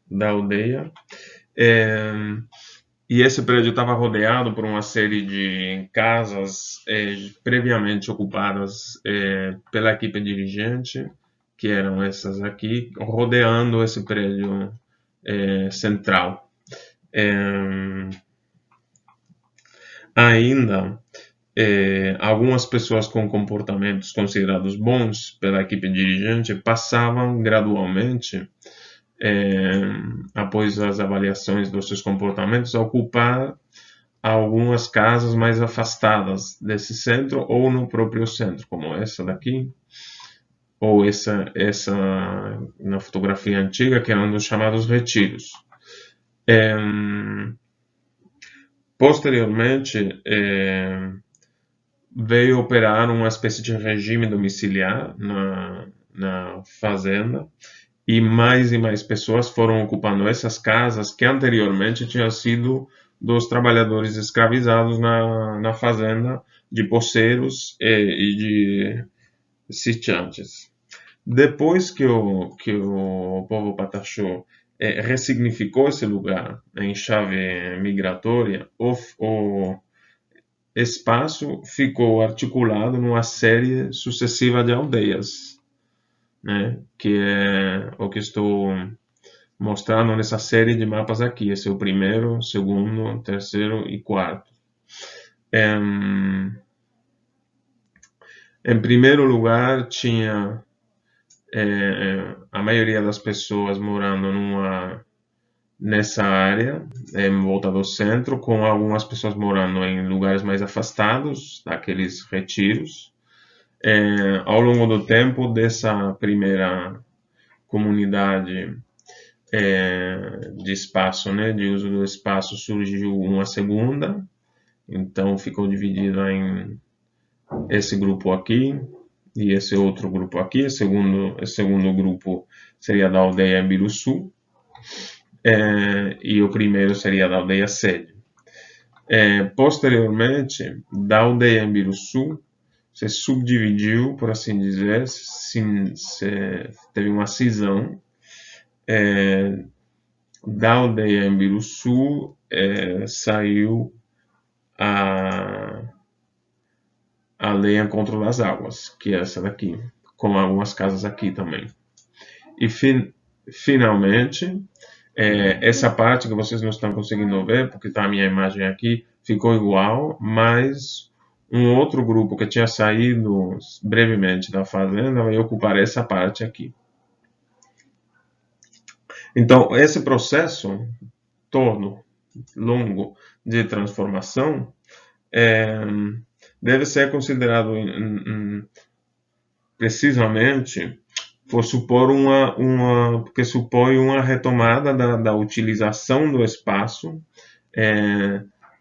da aldeia. E esse prédio estava rodeado por uma série de casas previamente ocupadas pela equipe dirigente, que eram essas aqui, rodeando esse prédio central. Ainda, algumas pessoas com comportamentos considerados bons pela equipe dirigente passavam gradualmente, após as avaliações dos seus comportamentos, a ocupar algumas casas mais afastadas desse centro ou no próprio centro, como essa daqui, ou essa na fotografia antiga, que eram os chamados retiros. Posteriormente, veio operar uma espécie de regime domiciliar na fazenda, e mais pessoas foram ocupando essas casas que anteriormente tinham sido dos trabalhadores escravizados na fazenda, de poceiros e de sitiantes. Depois que o povo Pataxó ressignificou esse lugar em chave migratória, o espaço ficou articulado numa série sucessiva de aldeias, né, que é o que estou mostrando nessa série de mapas aqui. Esse é o primeiro, segundo, terceiro e quarto. Em primeiro lugar, tinha a maioria das pessoas morando nessa área, em volta do centro, com algumas pessoas morando em lugares mais afastados daqueles retiros. Ao longo do tempo dessa primeira comunidade de espaço, né, de uso do espaço, surgiu uma segunda, então ficou dividida em esse grupo aqui e esse outro grupo aqui. Esse segundo grupo seria da aldeia Embiruçu, e o primeiro seria da aldeia Sede. Posteriormente, da aldeia Embiruçu, se subdividiu, por assim dizer, teve uma cisão. Da aldeia Embiruçu saiu a Lei Encontro das Águas, que é essa daqui, com algumas casas aqui também. E finalmente, essa parte que vocês não estão conseguindo ver, porque está a minha imagem aqui, ficou igual, mas um outro grupo que tinha saído brevemente da fazenda vai ocupar essa parte aqui. Então, esse processo todo, longo, de transformação, deve ser considerado precisamente por supor porque supõe uma retomada da utilização do espaço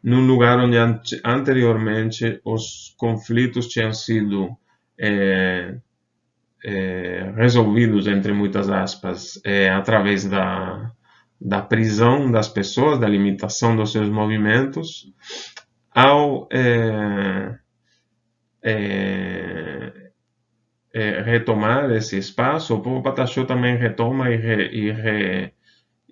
num lugar onde anteriormente os conflitos tinham sido resolvidos, entre muitas aspas, através da prisão das pessoas, da limitação dos seus movimentos, Ao retomar esse espaço, o povo Pataxó também retoma e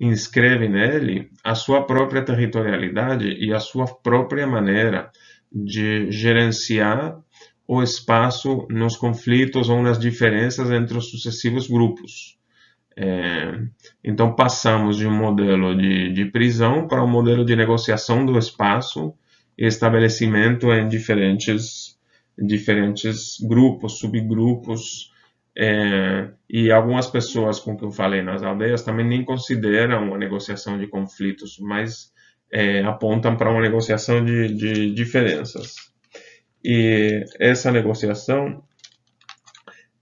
inscreve nele a sua própria territorialidade e a sua própria maneira de gerenciar o espaço nos conflitos ou nas diferenças entre os sucessivos grupos. Então, passamos de um modelo de prisão para um modelo de negociação do espaço e estabelecimento em diferentes grupos, subgrupos, e algumas pessoas com que eu falei nas aldeias também nem consideram a negociação de conflitos, mas apontam para uma negociação de diferenças. E essa negociação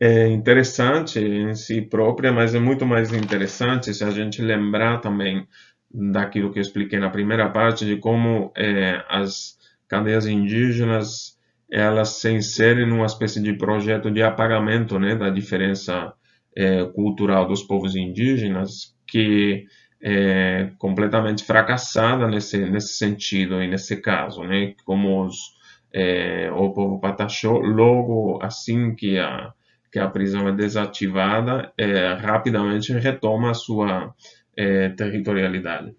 é interessante em si própria, mas é muito mais interessante se a gente lembrar também daquilo que eu expliquei na primeira parte, de como as cadeias indígenas elas se inserem numa espécie de projeto de apagamento, né, da diferença cultural dos povos indígenas, que é completamente fracassada nesse sentido e nesse caso, né, como o povo Pataxó, logo assim que a prisão é desativada, rapidamente retoma a sua territorialidade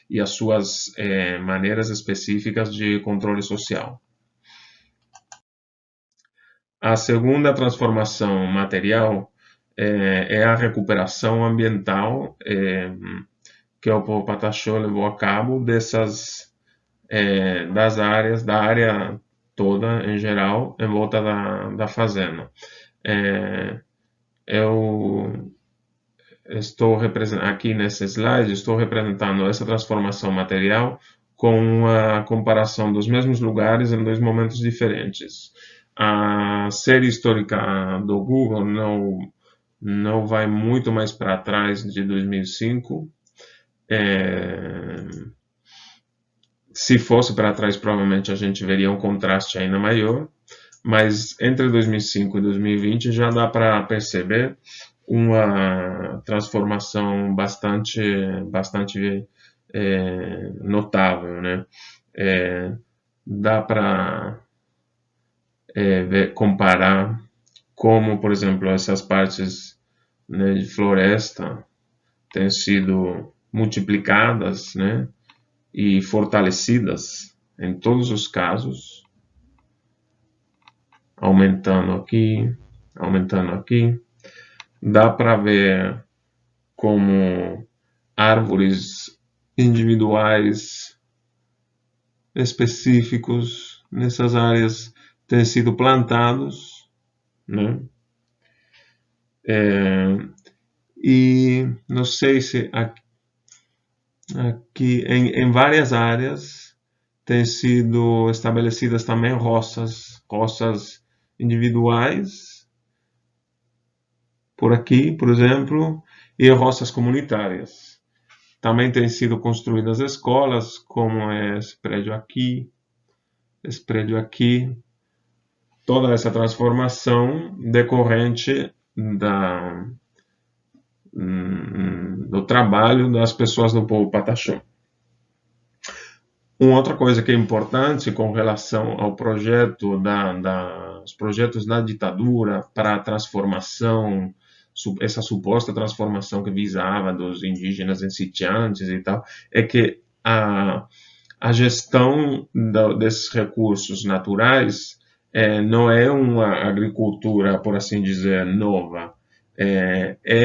e as suas maneiras específicas de controle social. A segunda transformação material é a recuperação ambiental que o povo Pataxó levou a cabo da área toda, em geral, em volta da fazenda. Eu estou representando aqui nesse slide, estou representando essa transformação material com a comparação dos mesmos lugares em dois momentos diferentes. A série histórica do Google não vai muito mais para trás de 2005. Se fosse para trás, provavelmente a gente veria um contraste ainda maior, mas entre 2005 e 2020 já dá para perceber uma transformação bastante notável, né? Dá para comparar como, por exemplo, essas partes, né, de floresta têm sido multiplicadas, né, e fortalecidas em todos os casos, aumentando aqui. Dá para ver como árvores individuais específicos nessas áreas têm sido plantados, né? E não sei se aqui em várias áreas têm sido estabelecidas também roças individuais, por aqui, por exemplo, e roças comunitárias. Também têm sido construídas escolas, como esse prédio aqui, toda essa transformação decorrente do trabalho das pessoas do povo Pataxó. Uma outra coisa que é importante com relação ao projeto os projetos da ditadura para a transformação, essa suposta transformação que visava dos indígenas em sitiantes e tal, é que a gestão desses recursos naturais não é uma agricultura, por assim dizer, nova.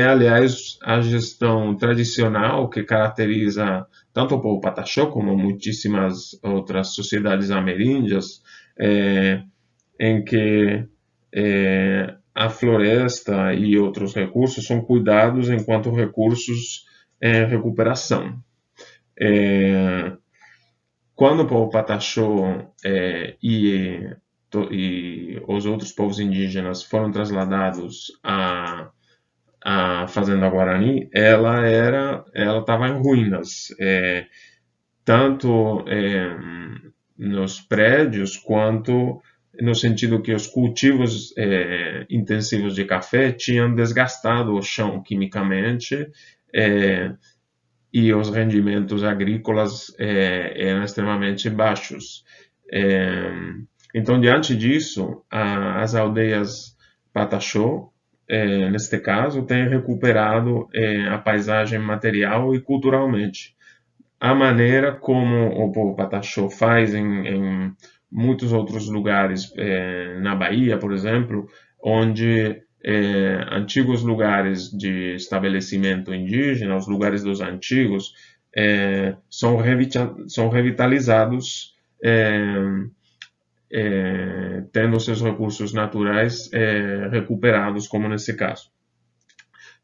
Aliás, a gestão tradicional que caracteriza tanto o povo Pataxó como muitíssimas outras sociedades ameríndias, em que a floresta e outros recursos são cuidados enquanto recursos em recuperação. Quando o povo Pataxó e os outros povos indígenas foram trasladados à Fazenda Guarani, ela estava em ruínas, tanto nos prédios quanto no sentido que os cultivos intensivos de café tinham desgastado o chão quimicamente, e os rendimentos agrícolas eram extremamente baixos. Então, diante disso, as aldeias Pataxó, neste caso, têm recuperado a paisagem material e culturalmente. A maneira como o povo Pataxó faz em muitos outros lugares, na Bahia, por exemplo, onde antigos lugares de estabelecimento indígena, os lugares dos antigos, são revitalizados, tendo seus recursos naturais recuperados, como nesse caso.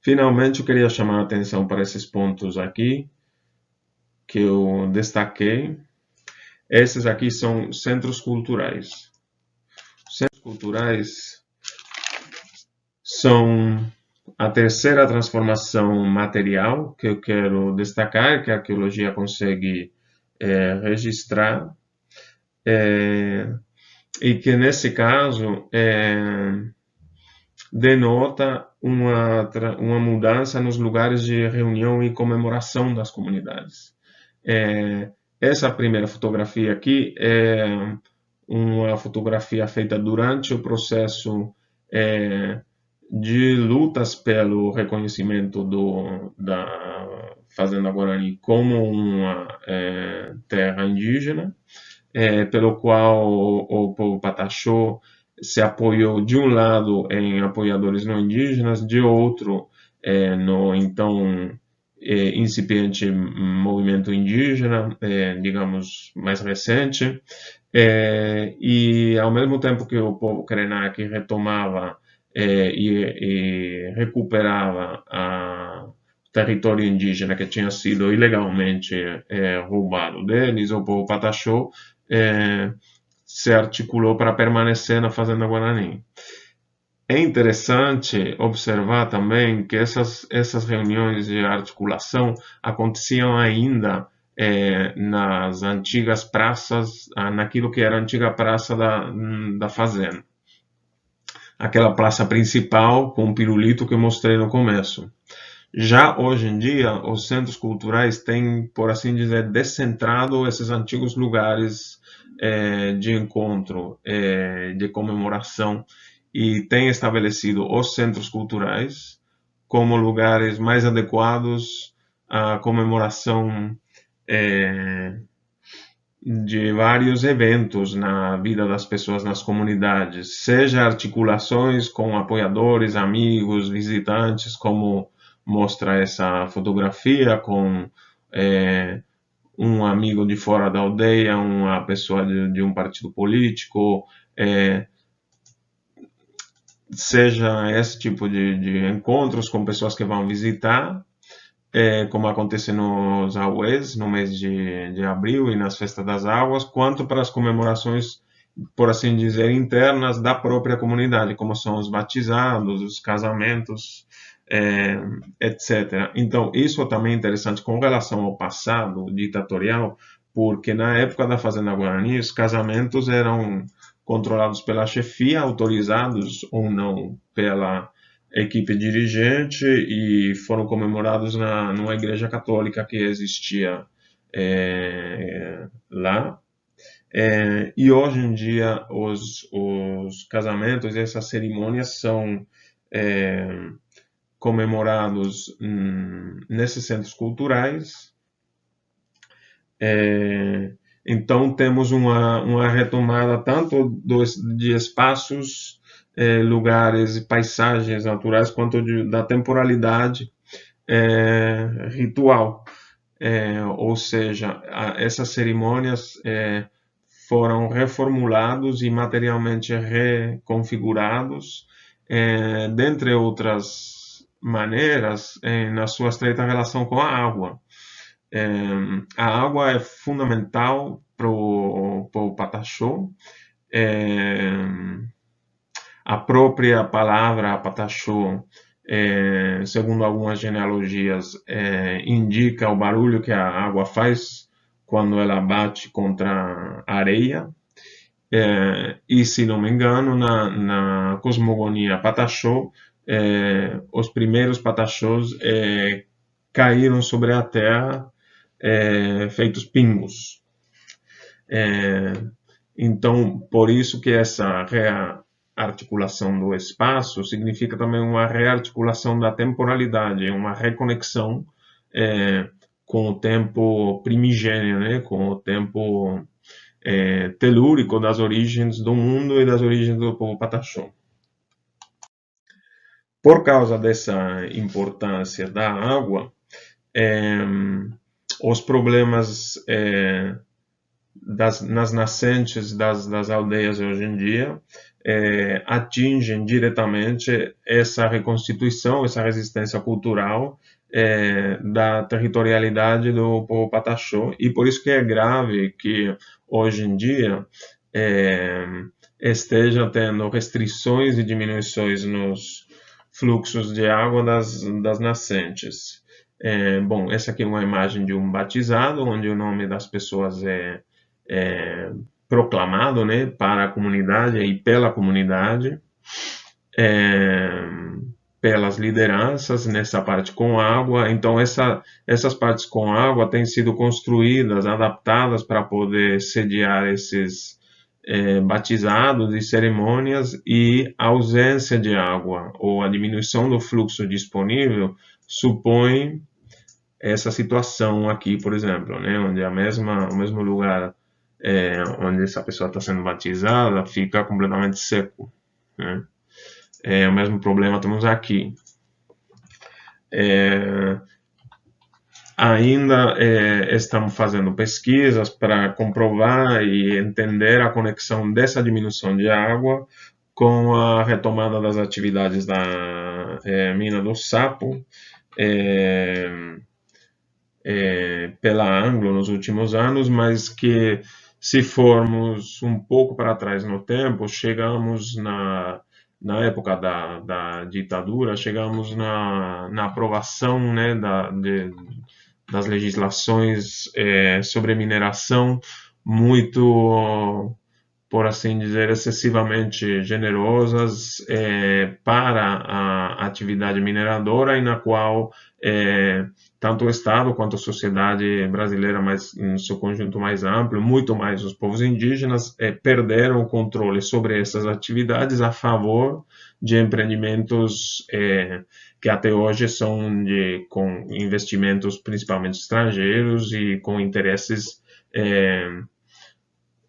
Finalmente, eu queria chamar a atenção para esses pontos aqui, que eu destaquei. Esses aqui são centros culturais. Centros culturais são a terceira transformação material que eu quero destacar, que a arqueologia consegue registrar, e que, nesse caso, denota uma mudança nos lugares de reunião e comemoração das comunidades. Essa primeira fotografia aqui é uma fotografia feita durante o processo de lutas pelo reconhecimento da Fazenda Guarani como uma terra indígena, pelo qual o povo Pataxó se apoiou, de um lado, em apoiadores não indígenas, de outro, no então incipiente movimento indígena, digamos, mais recente, e ao mesmo tempo que o povo Krenak retomava e recuperava o território indígena que tinha sido ilegalmente roubado deles, o povo Pataxó se articulou para permanecer na Fazenda Guarani. É interessante observar também que essas reuniões de articulação aconteciam ainda nas antigas praças, naquilo que era a antiga praça da Fazenda. Aquela praça principal com o pirulito que eu mostrei no começo. Já hoje em dia, os centros culturais têm, por assim dizer, descentrado esses antigos lugares de encontro, de comemoração, e têm estabelecido os centros culturais como lugares mais adequados à comemoração de vários eventos na vida das pessoas nas comunidades, seja articulações com apoiadores, amigos, visitantes, como mostra essa fotografia, com um amigo de fora da aldeia, uma pessoa de um partido político, seja esse tipo de encontros com pessoas que vão visitar, como acontece nos Auês, no mês de abril e nas Festas das Águas, quanto para as comemorações, por assim dizer, internas da própria comunidade, como são os batizados, os casamentos, etc. Então, isso também é interessante com relação ao passado ditatorial, porque na época da Fazenda Guarani, os casamentos eram controlados pela chefia, autorizados ou não pela equipe dirigente, e foram comemorados numa igreja católica que existia lá. E hoje em dia os casamentos e essas cerimônias são comemorados nesses centros culturais. Então temos uma retomada tanto de espaços, lugares e paisagens naturais, quanto da temporalidade ritual. Ou seja, essas cerimônias foram reformulados e materialmente reconfigurados, dentre outras maneiras, na sua estreita relação com a água. A água é fundamental para o Pataxó. A própria palavra Pataxó, segundo algumas genealogias, indica o barulho que a água faz quando ela bate contra a areia. E, se não me engano, na cosmogonia Pataxó, os primeiros Pataxós caíram sobre a terra feitos pingos. Então, por isso que essa rearticulação do espaço significa também uma rearticulação da temporalidade, uma reconexão com o tempo primigênio, né? Com o tempo telúrico das origens do mundo e das origens do povo pataxó. Por causa dessa importância da água, os problemas nas nascentes das aldeias hoje em dia atingem diretamente essa reconstituição, essa resistência cultural da territorialidade do povo pataxó, e por isso que é grave que hoje em dia esteja tendo restrições e diminuições nos fluxos de água das nascentes. Bom, essa aqui é uma imagem de um batizado, onde o nome das pessoas é proclamado, né, para a comunidade e pela comunidade, pelas lideranças nessa parte com água. Então, essas partes com água têm sido construídas, adaptadas para poder sediar esses batizados e cerimônias, e a ausência de água ou a diminuição do fluxo disponível supõe essa situação aqui, por exemplo, né, onde o mesmo lugar onde essa pessoa está sendo batizada fica completamente seco, né? O mesmo problema temos aqui. Ainda estamos fazendo pesquisas para comprovar e entender a conexão dessa diminuição de água com a retomada das atividades da mina do Sapo pela Anglo nos últimos anos, mas que, se formos um pouco para trás no tempo, chegamos na época da ditadura, chegamos na aprovação, né, das legislações sobre mineração, muito, por assim dizer, excessivamente generosas para a atividade mineradora, e na qual tanto o Estado quanto a sociedade brasileira, mas no seu conjunto mais amplo, muito mais os povos indígenas, perderam o controle sobre essas atividades a favor de empreendimentos que até hoje são com investimentos principalmente estrangeiros e com interesses,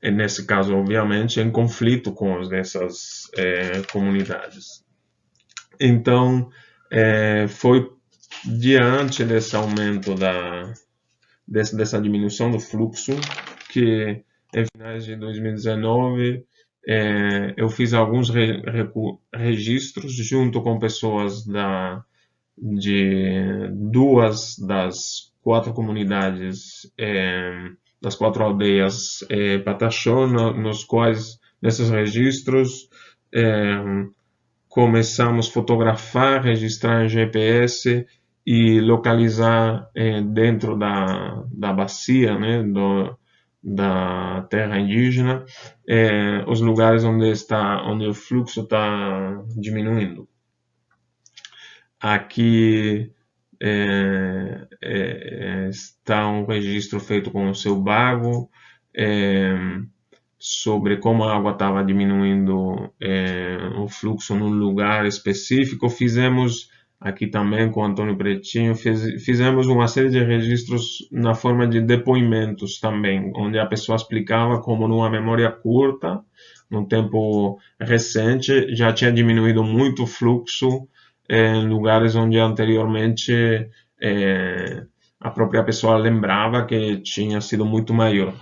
nesse caso, obviamente, em conflito com os dessas comunidades. Então, foi diante desse aumento dessa diminuição do fluxo que, em finais de 2019, eu fiz alguns registros junto com pessoas de 2 das 4 comunidades, das 4 aldeias pataxó, nos quais, nesses registros, começamos a fotografar, registrar em GPS e localizar dentro da bacia, né, da terra indígena, os lugares onde o fluxo está diminuindo. Aqui está um registro feito com o seu bago sobre como a água estava diminuindo o fluxo num lugar específico. Fizemos aqui também com o Antônio Pretinho, fizemos uma série de registros na forma de depoimentos também, onde a pessoa explicava como, numa memória curta, num tempo recente, já tinha diminuído muito o fluxo em lugares onde anteriormente a própria pessoa lembrava que tinha sido muito maior.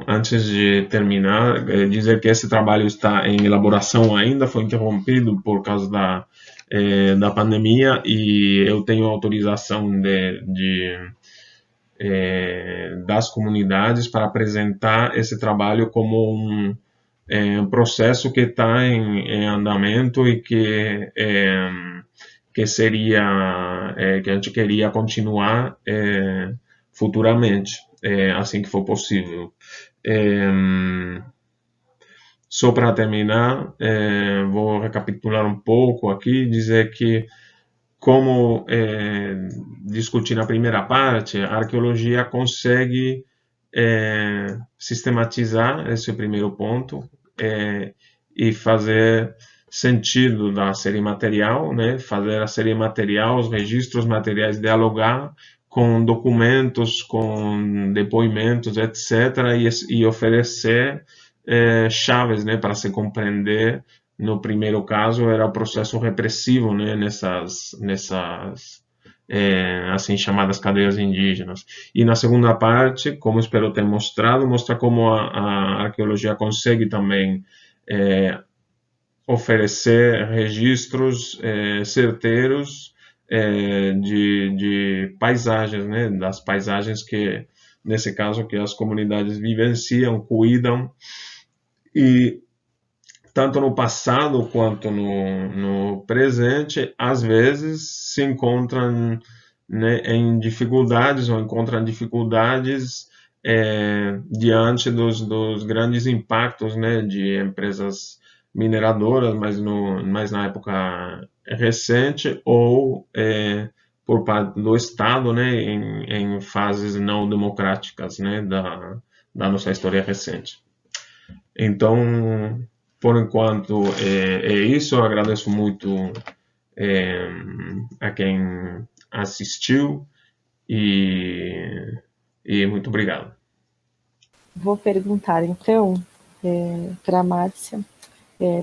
Antes de terminar, dizer que esse trabalho está em elaboração ainda, foi interrompido por causa da pandemia, e eu tenho autorização das comunidades para apresentar esse trabalho como um processo que está em andamento e que a gente queria continuar futuramente, assim que for possível. Só para terminar, vou recapitular um pouco aqui, dizer que como discuti na primeira parte, a arqueologia consegue sistematizar esse primeiro ponto e fazer sentido da série material, né? Fazer a série material, os registros materiais dialogar com documentos, com depoimentos, etc., e oferecer chaves, né, para se compreender. No primeiro caso era o processo repressivo, né, nessas assim chamadas cadeias indígenas. E na segunda parte, como espero ter mostrado, mostra como a arqueologia consegue também oferecer registros certeiros de paisagens, né, das paisagens que, nesse caso, que as comunidades vivenciam, cuidam, e tanto no passado quanto no presente, às vezes se encontram, né, em dificuldades ou encontram dificuldades diante dos grandes impactos, né, de empresas mineradoras, mas na época recente, ou por parte do Estado, né, em fases não democráticas, né, da nossa história recente. Então, por enquanto, é isso. Eu agradeço muito a quem assistiu e muito obrigado. Vou perguntar, então, para a Márcia.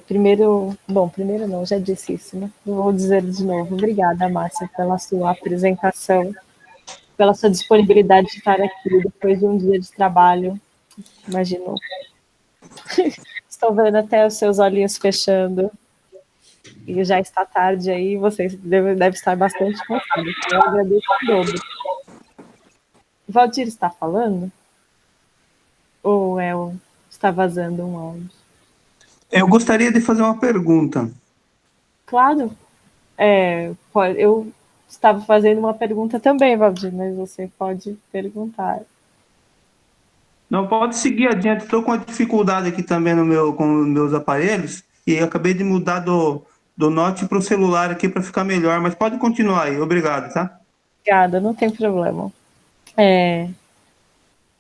Primeiro não, já disse isso, né? Vou dizer de novo. Obrigada, Márcia, pela sua apresentação, pela sua disponibilidade de estar aqui depois de um dia de trabalho. Imagino. Estou vendo até os seus olhinhos fechando. E já está tarde aí, você deve estar bastante cansado. Eu agradeço em dobro. Valdir está falando? Ou está vazando um áudio? Eu gostaria de fazer uma pergunta. Claro. Eu estava fazendo uma pergunta também, Valdir, mas você pode perguntar. Não, pode seguir adiante. Estou com uma dificuldade aqui também com os meus aparelhos e acabei de mudar do Note para o celular aqui para ficar melhor, mas pode continuar aí. Obrigado, tá? Obrigada, não tem problema.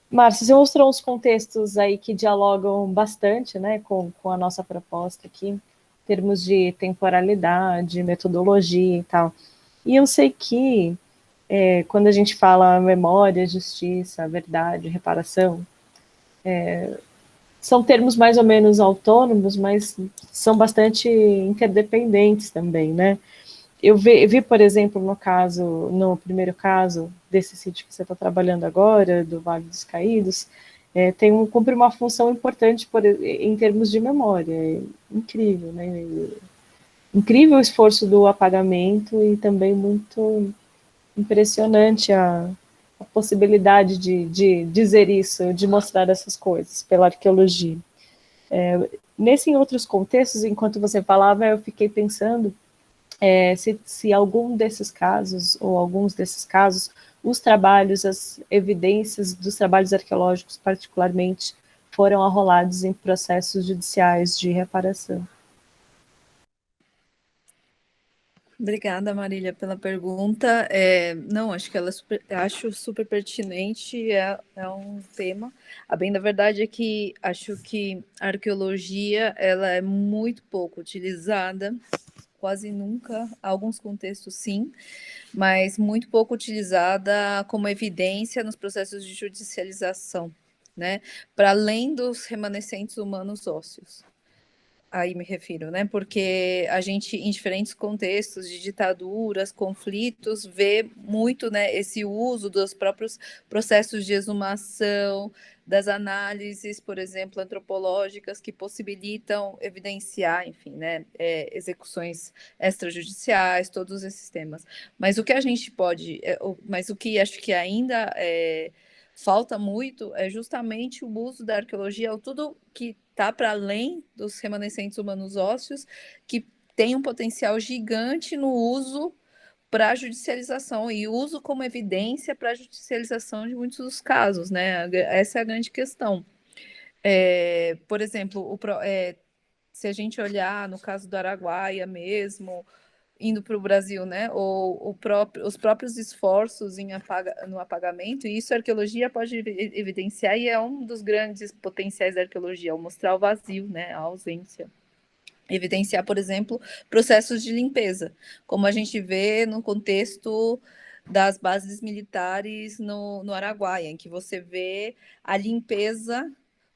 Márcio, você mostrou uns contextos aí que dialogam bastante, né, com a nossa proposta aqui, em termos de temporalidade, metodologia e tal. E eu sei que quando a gente fala memória, justiça, verdade, reparação, são termos mais ou menos autônomos, mas são bastante interdependentes também, né? Eu vi, por exemplo, no primeiro caso desse sítio que você está trabalhando agora, do Vale dos Caídos, cumpre uma função importante em termos de memória. É incrível, né? Incrível o esforço do apagamento e também muito impressionante a possibilidade de dizer isso, de mostrar essas coisas pela arqueologia. Nesse em outros contextos, enquanto você falava, eu fiquei pensando se algum desses casos, ou alguns desses casos, os trabalhos, as evidências dos trabalhos arqueológicos, particularmente, foram arrolados em processos judiciais de reparação. Obrigada, Marília, pela pergunta. Não, acho que acho super pertinente, é um tema. A bem da verdade é que acho que a arqueologia ela é muito pouco utilizada, quase nunca, alguns contextos sim, mas muito pouco utilizada como evidência nos processos de judicialização, né? Para além dos remanescentes humanos ósseos. Aí me refiro, né? Porque a gente, em diferentes contextos de ditaduras, conflitos, vê muito, né, esse uso dos próprios processos de exumação, das análises, por exemplo, antropológicas, que possibilitam evidenciar, enfim, né, execuções extrajudiciais, todos esses temas. Mas o que a gente pode, mas o que acho que ainda falta muito é justamente o uso da arqueologia, tudo que está para além dos remanescentes humanos ósseos, que tem um potencial gigante no uso para a judicialização e uso como evidência para a judicialização de muitos dos casos, né? Essa é a grande questão. Por exemplo, se a gente olhar no caso do Araguaia mesmo, indo para o Brasil, né? Ou os próprios esforços no apagamento, e isso a arqueologia pode evidenciar, e é um dos grandes potenciais da arqueologia, mostrar o vazio, né? A ausência. Evidenciar, por exemplo, processos de limpeza, como a gente vê no contexto das bases militares no Araguaia, em que você vê a limpeza,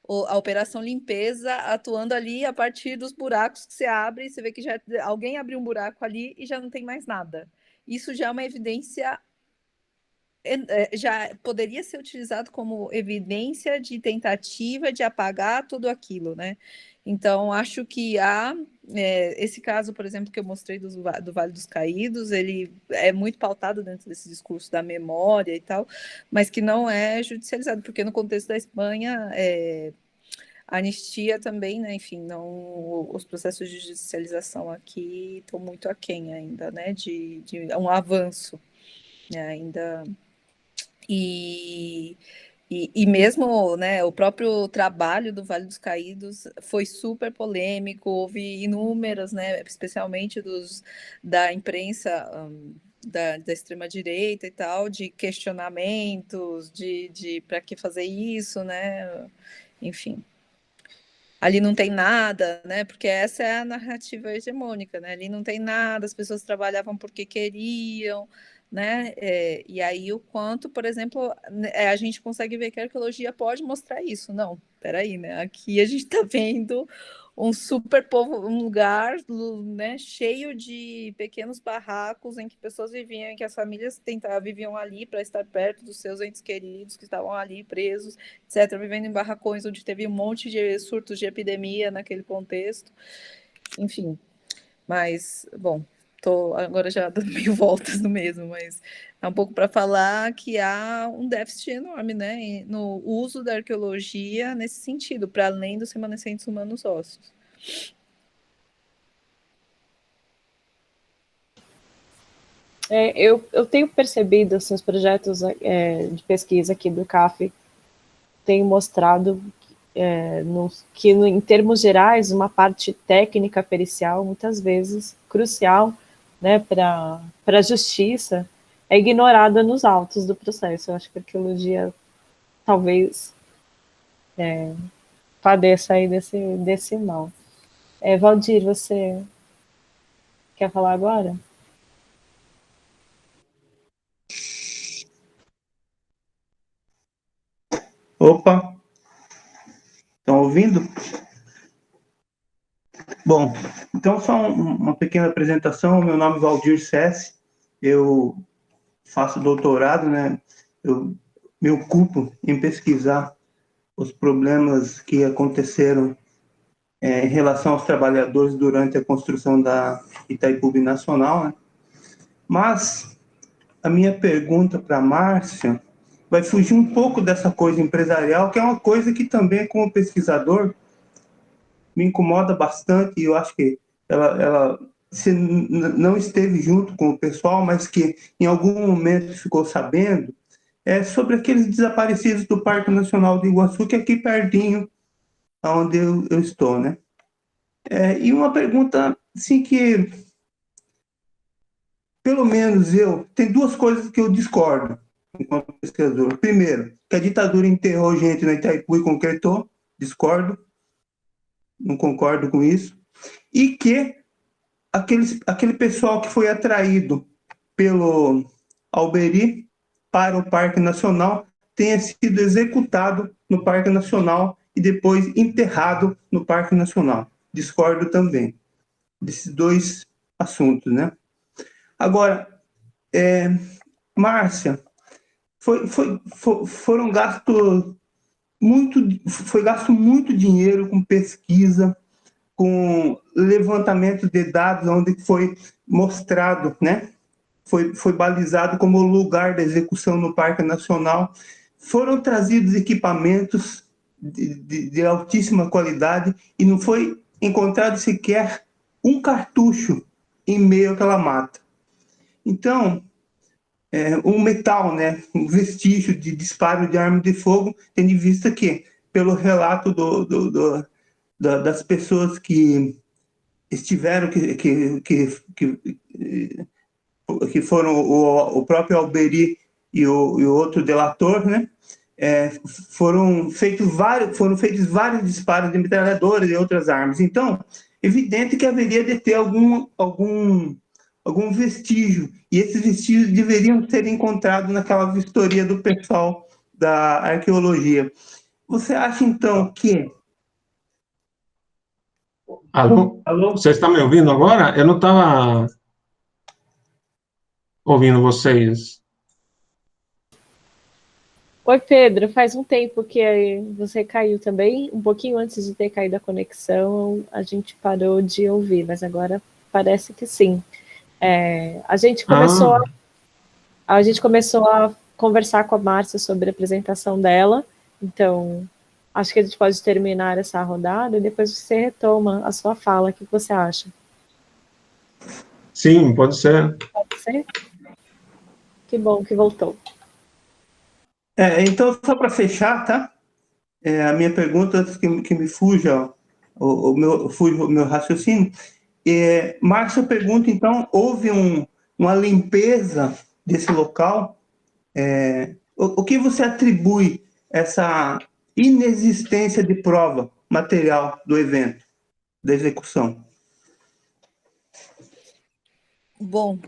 a operação limpeza atuando ali a partir dos buracos que você abre, e você vê que já alguém abriu um buraco ali e já não tem mais nada. Isso já é uma evidência, já poderia ser utilizado como evidência de tentativa de apagar tudo aquilo, né? Então, acho que esse caso, por exemplo, que eu mostrei do Vale dos Caídos, ele é muito pautado dentro desse discurso da memória e tal, mas que não é judicializado, porque no contexto da Espanha, a anistia também, né? Enfim, os processos de judicialização aqui estão muito aquém ainda, né? De um avanço, né? Ainda. E mesmo, né, o próprio trabalho do Vale dos Caídos foi super polêmico, houve inúmeras, né, especialmente da imprensa da extrema-direita e tal, de questionamentos, de para que fazer isso, né, enfim. Ali não tem nada, né, porque essa é a narrativa hegemônica, né, ali não tem nada, as pessoas trabalhavam porque queriam, né? E aí o quanto, por exemplo, a gente consegue ver que a arqueologia pode mostrar isso. Não, peraí, né? Aqui a gente está vendo um super povo, um lugar, né, cheio de pequenos barracos em que pessoas viviam, em que as famílias viviam ali para estar perto dos seus entes queridos que estavam ali presos, etc., vivendo em barracões onde teve um monte de surtos de epidemia naquele contexto. Enfim, mas, bom, estou agora já dando mil voltas no mesmo, mas é um pouco para falar que há um déficit enorme, né, no uso da arqueologia nesse sentido, para além dos remanescentes humanos ósseos. Eu tenho percebido, assim, os projetos de pesquisa aqui do CAF têm mostrado que, em termos gerais, uma parte técnica pericial, muitas vezes crucial, né, para a justiça, é ignorada nos autos do processo. Eu acho que a arqueologia talvez padeça aí desse mal. Valdir, você quer falar agora? Opa, estão ouvindo? Bom, então só uma pequena apresentação. Meu nome é Valdir Sessi, eu faço doutorado, né? Eu me ocupo em pesquisar os problemas que aconteceram em relação aos trabalhadores durante a construção da Itaipu Binacional, né? Mas a minha pergunta para a Márcia vai fugir um pouco dessa coisa empresarial, que é uma coisa que também, como pesquisador, me incomoda bastante, e eu acho que ela se não esteve junto com o pessoal, mas que em algum momento ficou sabendo, sobre aqueles desaparecidos do Parque Nacional de Iguaçu, que é aqui pertinho, onde eu estou, né? E uma pergunta, assim, que, pelo menos tem duas coisas que eu discordo enquanto pesquisador. Primeiro, que a ditadura enterrou gente na Itaipu e concretou, discordo, não concordo com isso, e que aquele pessoal que foi atraído pelo Alberi para o Parque Nacional tenha sido executado no Parque Nacional e depois enterrado no Parque Nacional. Discordo também desses dois assuntos, né? Agora, Márcia, foi gasto muito dinheiro com pesquisa, com levantamento de dados, onde foi mostrado, né? Foi balizado como lugar da execução no Parque Nacional. Foram trazidos equipamentos de altíssima qualidade e não foi encontrado sequer um cartucho em meio àquela mata. Então, um metal, né, um vestígio de disparo de arma de fogo, tendo em vista que, pelo relato das pessoas que estiveram, que foram o próprio Alberi e o outro delator, né? Foram feitos vários disparos de metralhadoras e outras armas. Então, evidente que haveria de ter algum vestígio, e esses vestígios deveriam ser encontrados naquela vistoria do pessoal da arqueologia. Você acha, então, que... Alô? Alô? Você está me ouvindo agora? Eu não estava ouvindo vocês. Oi, Pedro, faz um tempo que você caiu também, um pouquinho antes de ter caído a conexão, a gente parou de ouvir, mas agora parece que sim. A gente começou a conversar com a Márcia sobre a apresentação dela, então acho que a gente pode terminar essa rodada e depois você retoma a sua fala. O que você acha? Sim, pode ser. Pode ser? Que bom que voltou. Então, só para fechar, tá? A minha pergunta, que me fuja o meu raciocínio. Márcia pergunta, então, houve uma limpeza desse local? O que você atribui essa inexistência de prova material do evento, da execução? Bom,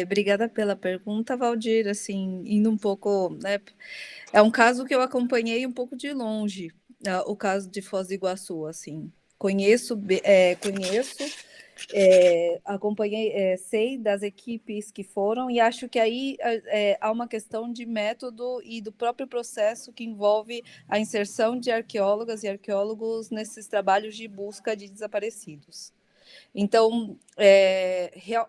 obrigada pela pergunta, Valdir. Assim, indo um pouco, né? É um caso que eu acompanhei um pouco de longe, o caso de Foz do Iguaçu. Assim, conheço, acompanhei, sei das equipes que foram, e acho que aí há uma questão de método e do próprio processo que envolve a inserção de arqueólogas e arqueólogos nesses trabalhos de busca de desaparecidos. Então,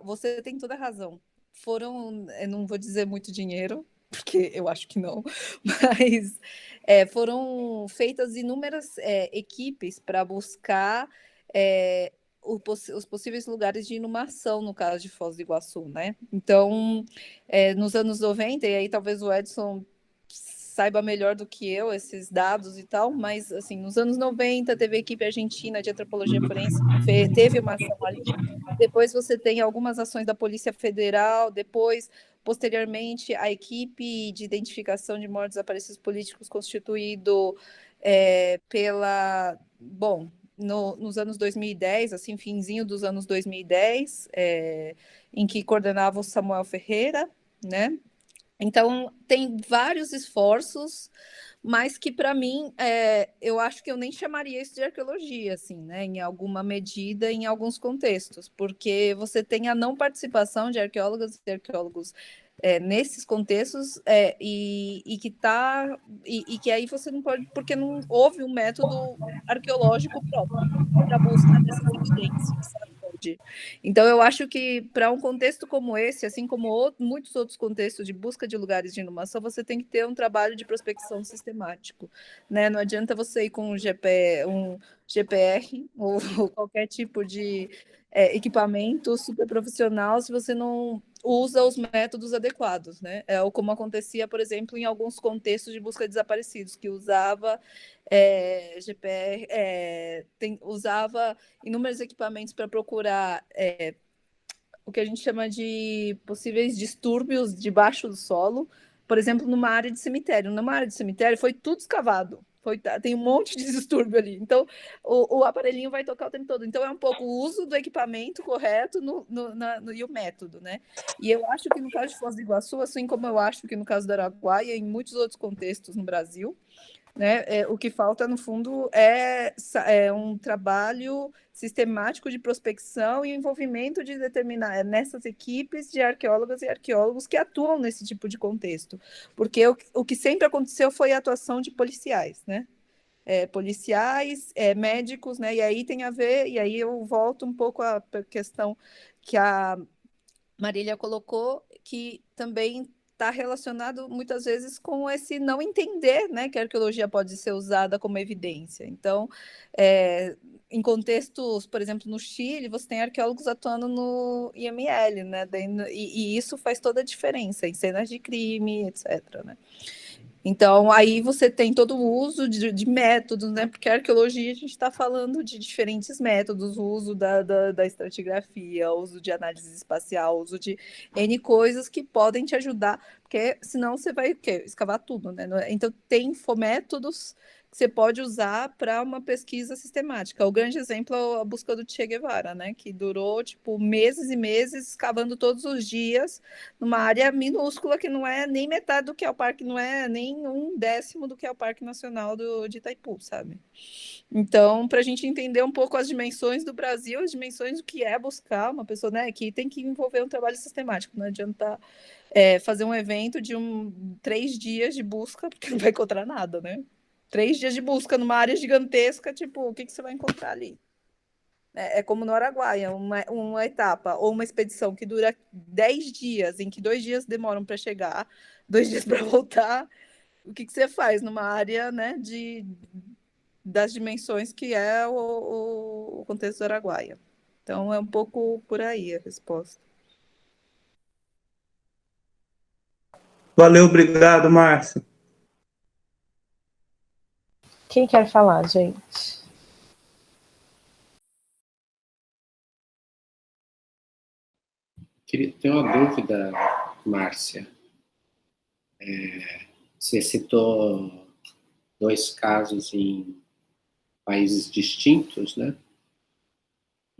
você tem toda a razão. Foram, não vou dizer muito dinheiro, porque eu acho que não, mas foram feitas inúmeras equipes para buscar os possíveis lugares de inumação, no caso de Foz do Iguaçu, né? Então, nos anos 90, e aí talvez o Edson saiba melhor do que eu esses dados e tal, mas assim, nos anos 90 teve a equipe argentina de antropologia forense, teve uma ação ali, depois você tem algumas ações da Polícia Federal, depois, posteriormente, a equipe de identificação de mortos desaparecidos políticos constituído nos anos 2010, assim, finzinho dos anos 2010, em que coordenava o Samuel Ferreira, né? Então, tem vários esforços, mas que, para mim, eu acho que eu nem chamaria isso de arqueologia, assim, né? Em alguma medida, em alguns contextos, porque você tem a não participação de arqueólogas e arqueólogos nesses contextos e que aí você não pode, porque não houve um método arqueológico próprio para buscar dessas evidências, sabe? Então, eu acho que para um contexto como esse, assim como muitos outros contextos de busca de lugares de inumação, você tem que ter um trabalho de prospecção sistemático, né? Não adianta você ir com um GPR ou qualquer tipo de equipamento super profissional se você não usa os métodos adequados, né? Como acontecia, por exemplo, em alguns contextos de busca de desaparecidos, que usava GPR, usava inúmeros equipamentos para procurar o que a gente chama de possíveis distúrbios debaixo do solo, por exemplo, numa área de cemitério. Numa área de cemitério foi tudo escavado. Tem um monte de distúrbio ali. Então, o aparelhinho vai tocar o tempo todo. Então, é um pouco o uso do equipamento correto e o método, né? E eu acho que no caso de Foz do Iguaçu, assim como eu acho que no caso do Araguaia e em muitos outros contextos no Brasil, né, o que falta, no fundo, é um trabalho sistemático de prospecção e envolvimento de determinar nessas equipes de arqueólogas e arqueólogos que atuam nesse tipo de contexto. Porque o que sempre aconteceu foi a atuação de policiais, né? Policiais, médicos, né? E aí tem a ver, e aí eu volto um pouco à questão que a Marília colocou, que também está relacionado muitas vezes com esse não entender, né, que a arqueologia pode ser usada como evidência. Então, em contextos, por exemplo, no Chile, você tem arqueólogos atuando no IML, né, e isso faz toda a diferença em cenas de crime, etc., né? Então, aí você tem todo o uso de métodos, né? Porque a arqueologia a gente está falando de diferentes métodos, o uso da estratigrafia, o uso de análise espacial, o uso de N coisas que podem te ajudar, porque senão você vai o quê? Escavar tudo, né? Então, tem métodos que você pode usar para uma pesquisa sistemática. O grande exemplo é a busca do Che Guevara, né? Que durou, tipo, meses e meses, escavando todos os dias, numa área minúscula que não é nem metade do que é o parque, não é nem 1/10 do que é o Parque Nacional de Itaipu, sabe? Então, para a gente entender um pouco as dimensões do Brasil, as dimensões do que é buscar uma pessoa, né, que tem que envolver um trabalho sistemático, não adianta fazer um evento de 3 dias de busca, porque não vai encontrar nada, né? 3 dias de busca numa área gigantesca, tipo, o que você vai encontrar ali? É como no Araguaia, uma etapa ou uma expedição que dura 10 dias, em que 2 dias demoram para chegar, 2 dias para voltar. O que você faz numa área, né, das dimensões que é o contexto do Araguaia? Então, é um pouco por aí a resposta. Valeu, obrigado, Márcio. Quem quer falar, gente? Tenho uma dúvida, Márcia. Você citou 2 casos em países distintos, né?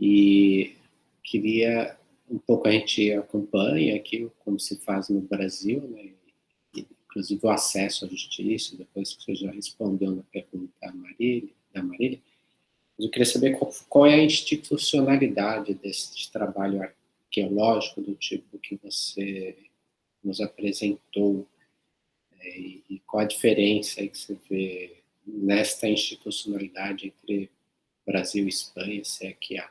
E queria um pouco, a gente acompanha aqui como se faz no Brasil, né? Inclusive o acesso à justiça, depois que você já respondeu na pergunta da Marília, mas eu queria saber qual é a institucionalidade desse trabalho arqueológico do tipo que você nos apresentou, e qual a diferença aí que você vê nesta institucionalidade entre Brasil e Espanha, se é que há.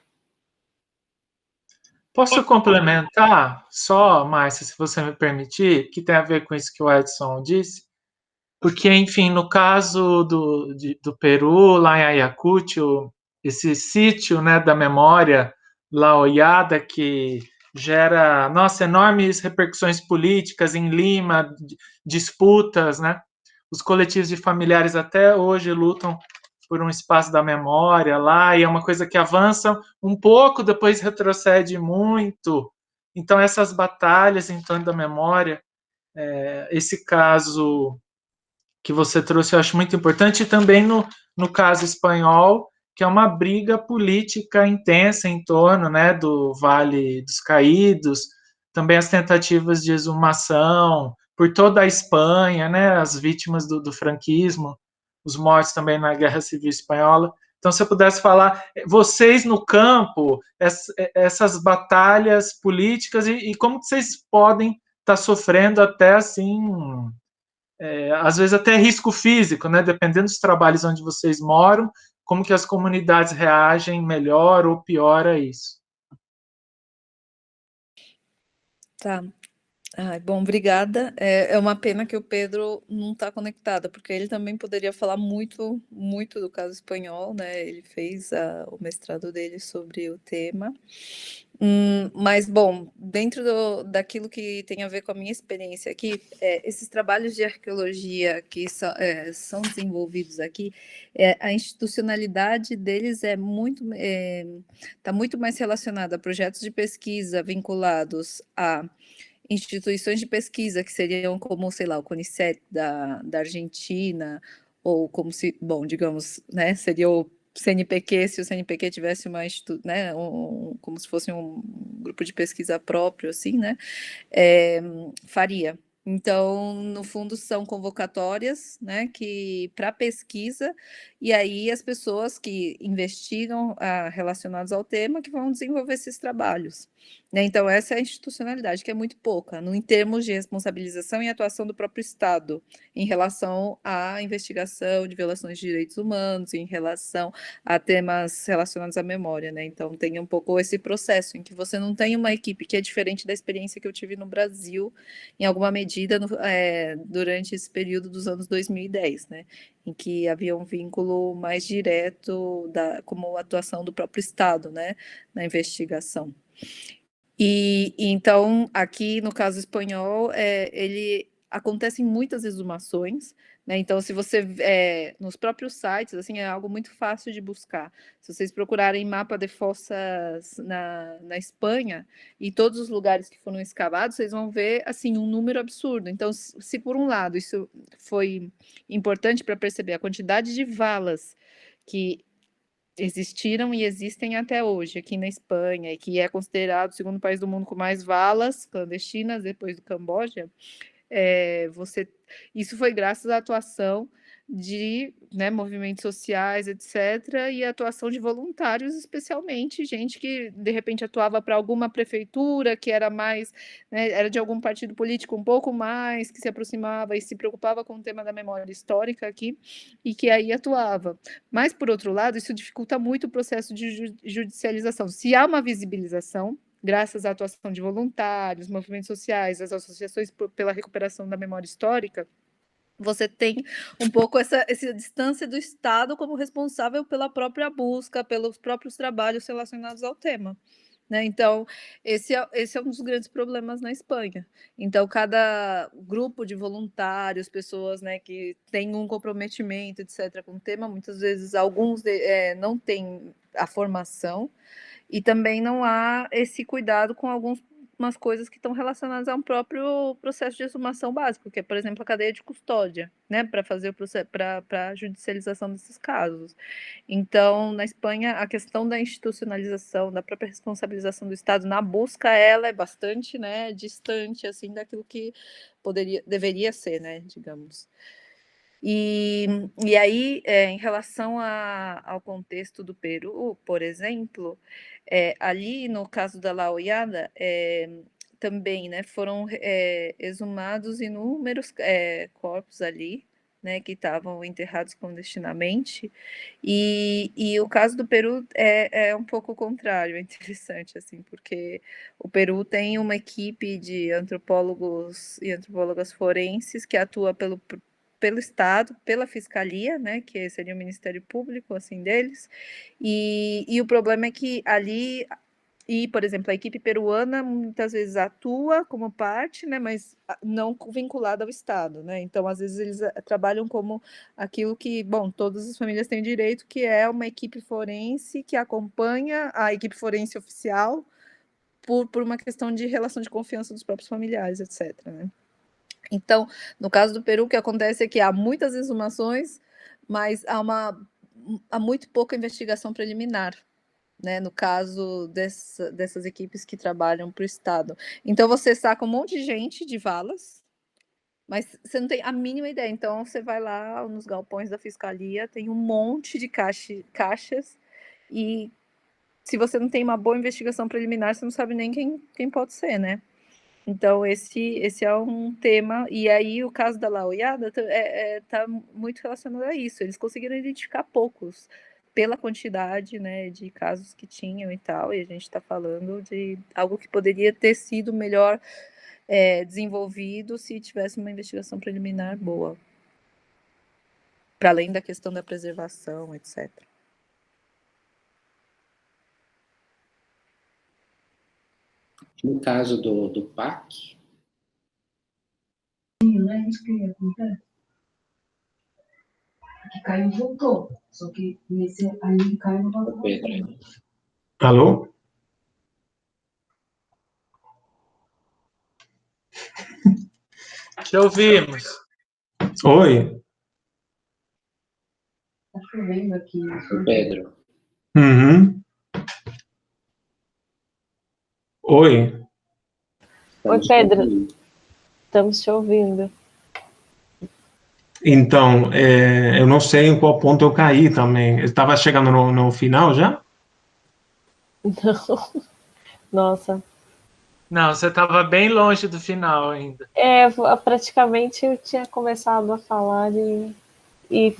Posso complementar só, Márcia, se você me permitir, que tem a ver com isso que o Edson disse? Porque, enfim, no caso do Peru, lá em Ayacucho, esse sítio, né, da memória, La Hollada, que gera, nossa, enormes repercussões políticas em Lima, disputas, né? Os coletivos de familiares até hoje lutam por um espaço da memória lá, e é uma coisa que avança um pouco, depois retrocede muito. Então, essas batalhas em torno da memória, esse caso que você trouxe eu acho muito importante, e também no caso espanhol, que é uma briga política intensa em torno, né, do Vale dos Caídos, também as tentativas de exumação por toda a Espanha, né, as vítimas do franquismo, os mortos também na Guerra Civil Espanhola. Então, se eu pudesse falar, vocês no campo, essas batalhas políticas e como vocês podem estar sofrendo até assim, às vezes até risco físico, né? Dependendo dos trabalhos onde vocês moram, como que as comunidades reagem melhor ou pior a isso. Tá. Bom, obrigada. É uma pena que o Pedro não está conectado, porque ele também poderia falar muito, muito do caso espanhol, né? Ele fez o mestrado dele sobre o tema. Mas, bom, dentro daquilo que tem a ver com a minha experiência aqui, esses trabalhos de arqueologia que são desenvolvidos aqui, a institucionalidade deles está muito mais relacionada a projetos de pesquisa vinculados a instituições de pesquisa, que seriam como, sei lá, o CONICET da Argentina, ou como se, bom, digamos, né, seria o CNPq, se o CNPq tivesse né, como se fosse um grupo de pesquisa próprio, assim, né, faria. Então, no fundo, são convocatórias, né, que para pesquisa, e aí as pessoas que investigam relacionados ao tema que vão desenvolver esses trabalhos. Né? Então, essa é a institucionalidade, que é muito pouca, em termos de responsabilização e atuação do próprio Estado, em relação à investigação de violações de direitos humanos, em relação a temas relacionados à memória. Né? Então, tem um pouco esse processo, em que você não tem uma equipe, que é diferente da experiência que eu tive no Brasil, em alguma medida, durante esse período dos anos 2010, né? Em que havia um vínculo mais direto como atuação do próprio Estado, né, na investigação. E então, aqui no caso espanhol, ele acontecem muitas exumações, né? Então, se você nos próprios sites, assim, é algo muito fácil de buscar. Se vocês procurarem mapa de fossas na Espanha e todos os lugares que foram escavados, vocês vão ver assim um número absurdo. Então, se por um lado isso foi importante para perceber a quantidade de valas que existiram e existem até hoje aqui na Espanha, e que é considerado o segundo país do mundo com mais valas clandestinas, depois do Camboja, isso foi graças à atuação de, né, movimentos sociais, etc., e a atuação de voluntários, especialmente gente que, de repente, atuava para alguma prefeitura, que era mais, né, era de algum partido político um pouco mais, que se aproximava e se preocupava com o tema da memória histórica aqui, e que aí atuava. Mas, por outro lado, isso dificulta muito o processo de judicialização. Se há uma visibilização, graças à atuação de voluntários, movimentos sociais, as associações pela recuperação da memória histórica, você tem um pouco essa distância do Estado como responsável pela própria busca, pelos próprios trabalhos relacionados ao tema, né? Então, esse é um dos grandes problemas na Espanha. Então, cada grupo de voluntários, pessoas, né, que têm um comprometimento, etc., com o tema, muitas vezes alguns não têm a formação, e também não há esse cuidado com algumas coisas que estão relacionadas a um próprio processo de exumação básico, que é, por exemplo, a cadeia de custódia, né, para fazer o processo, para a judicialização desses casos. Então, na Espanha, a questão da institucionalização, da própria responsabilização do Estado na busca, ela é bastante, né, distante, assim, daquilo que deveria ser, né, digamos. E aí, em relação ao contexto do Peru, por exemplo, ali no caso da La Hollada, também, né, foram exumados inúmeros corpos ali, né, que estavam enterrados clandestinamente, e o caso do Peru é um pouco o contrário, é interessante, assim, porque o Peru tem uma equipe de antropólogos e antropólogas forenses que atua pelo Estado, pela Fiscalia, né, que seria o Ministério Público, assim, deles, e o problema é que ali, por exemplo, a equipe peruana muitas vezes atua como parte, né, mas não vinculada ao Estado, né, então às vezes eles trabalham como aquilo que, bom, todas as famílias têm direito, que é uma equipe forense que acompanha a equipe forense oficial por uma questão de relação de confiança dos próprios familiares, etc., né. Então, no caso do Peru, o que acontece é que há muitas exumações, mas há muito pouca investigação preliminar, né, no caso dessas equipes que trabalham para o Estado. Então, você saca um monte de gente de valas, mas você não tem a mínima ideia. Então, você vai lá nos galpões da Fiscalia, tem um monte de caixas, e se você não tem uma boa investigação preliminar, você não sabe nem quem pode ser, né? Então, esse é um tema, e aí o caso da La Hollada está muito relacionado a isso. Eles conseguiram identificar poucos, pela quantidade, né, de casos que tinham e tal, e a gente está falando de algo que poderia ter sido melhor desenvolvido se tivesse uma investigação preliminar boa, para além da questão da preservação, etc. No caso do PAC... Não é isso que ia contar? Que Caio voltou, só que nesse aí Caio não voltou. Pedro. Alô? Te ouvimos. Oi? Tá chovendo aqui. Pedro. Uhum. Oi? Oi, Pedro. Estamos te ouvindo. Então, eu não sei em qual ponto eu caí também. Estava chegando no final já? Não. Nossa. Não, você estava bem longe do final ainda. Praticamente eu tinha começado a falar e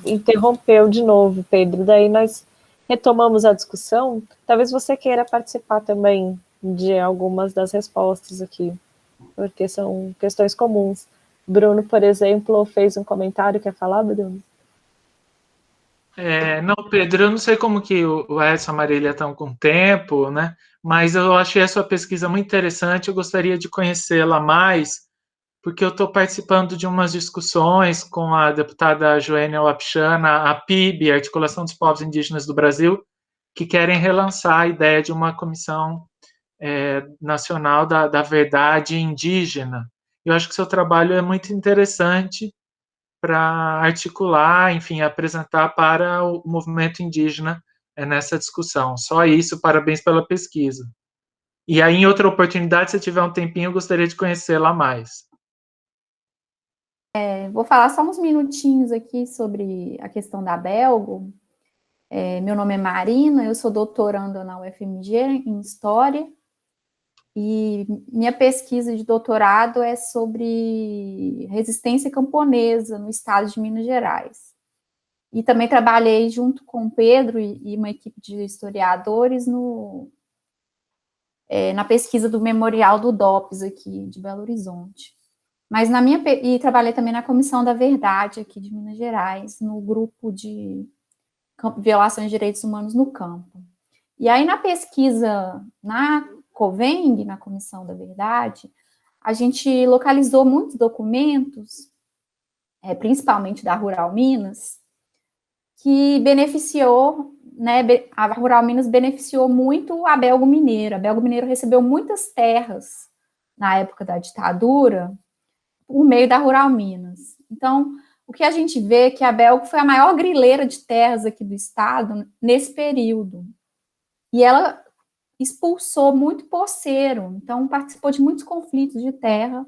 interrompeu de novo, Pedro. Daí nós retomamos a discussão. Talvez você queira participar também de algumas das respostas aqui, porque são questões comuns. Bruno, por exemplo, fez um comentário. Quer falar, Bruno? Não, Pedro, eu não sei como que o Edson e a Marília estão com tempo, né? Mas eu achei a sua pesquisa muito interessante, eu gostaria de conhecê-la mais, porque eu estou participando de umas discussões com a deputada Joênia Wapichana, a PIB, a Articulação dos Povos Indígenas do Brasil, que querem relançar a ideia de uma comissão nacional da verdade indígena. Eu acho que seu trabalho é muito interessante para articular, enfim, apresentar para o movimento indígena nessa discussão. Só isso, parabéns pela pesquisa. E aí, em outra oportunidade, se tiver um tempinho, eu gostaria de conhecê-la mais. Vou falar só uns minutinhos aqui sobre a questão da Belgo. Meu nome é Marina, eu sou doutoranda na UFMG em História, e minha pesquisa de doutorado é sobre resistência camponesa no estado de Minas Gerais. E também trabalhei junto com o Pedro e uma equipe de historiadores na pesquisa do Memorial do DOPS aqui de Belo Horizonte. Mas e trabalhei também na Comissão da Verdade aqui de Minas Gerais, no grupo de violações de direitos humanos no campo. E aí, na pesquisa na COVENG, na Comissão da Verdade, a gente localizou muitos documentos, principalmente da Rural Minas, que beneficiou, né, a Rural Minas beneficiou muito a Belgo Mineiro. A Belgo Mineiro recebeu muitas terras na época da ditadura, por meio da Rural Minas. Então, o que a gente vê é que a Belgo foi a maior grileira de terras aqui do estado nesse período. E ela expulsou muito poceiro, então participou de muitos conflitos de terra,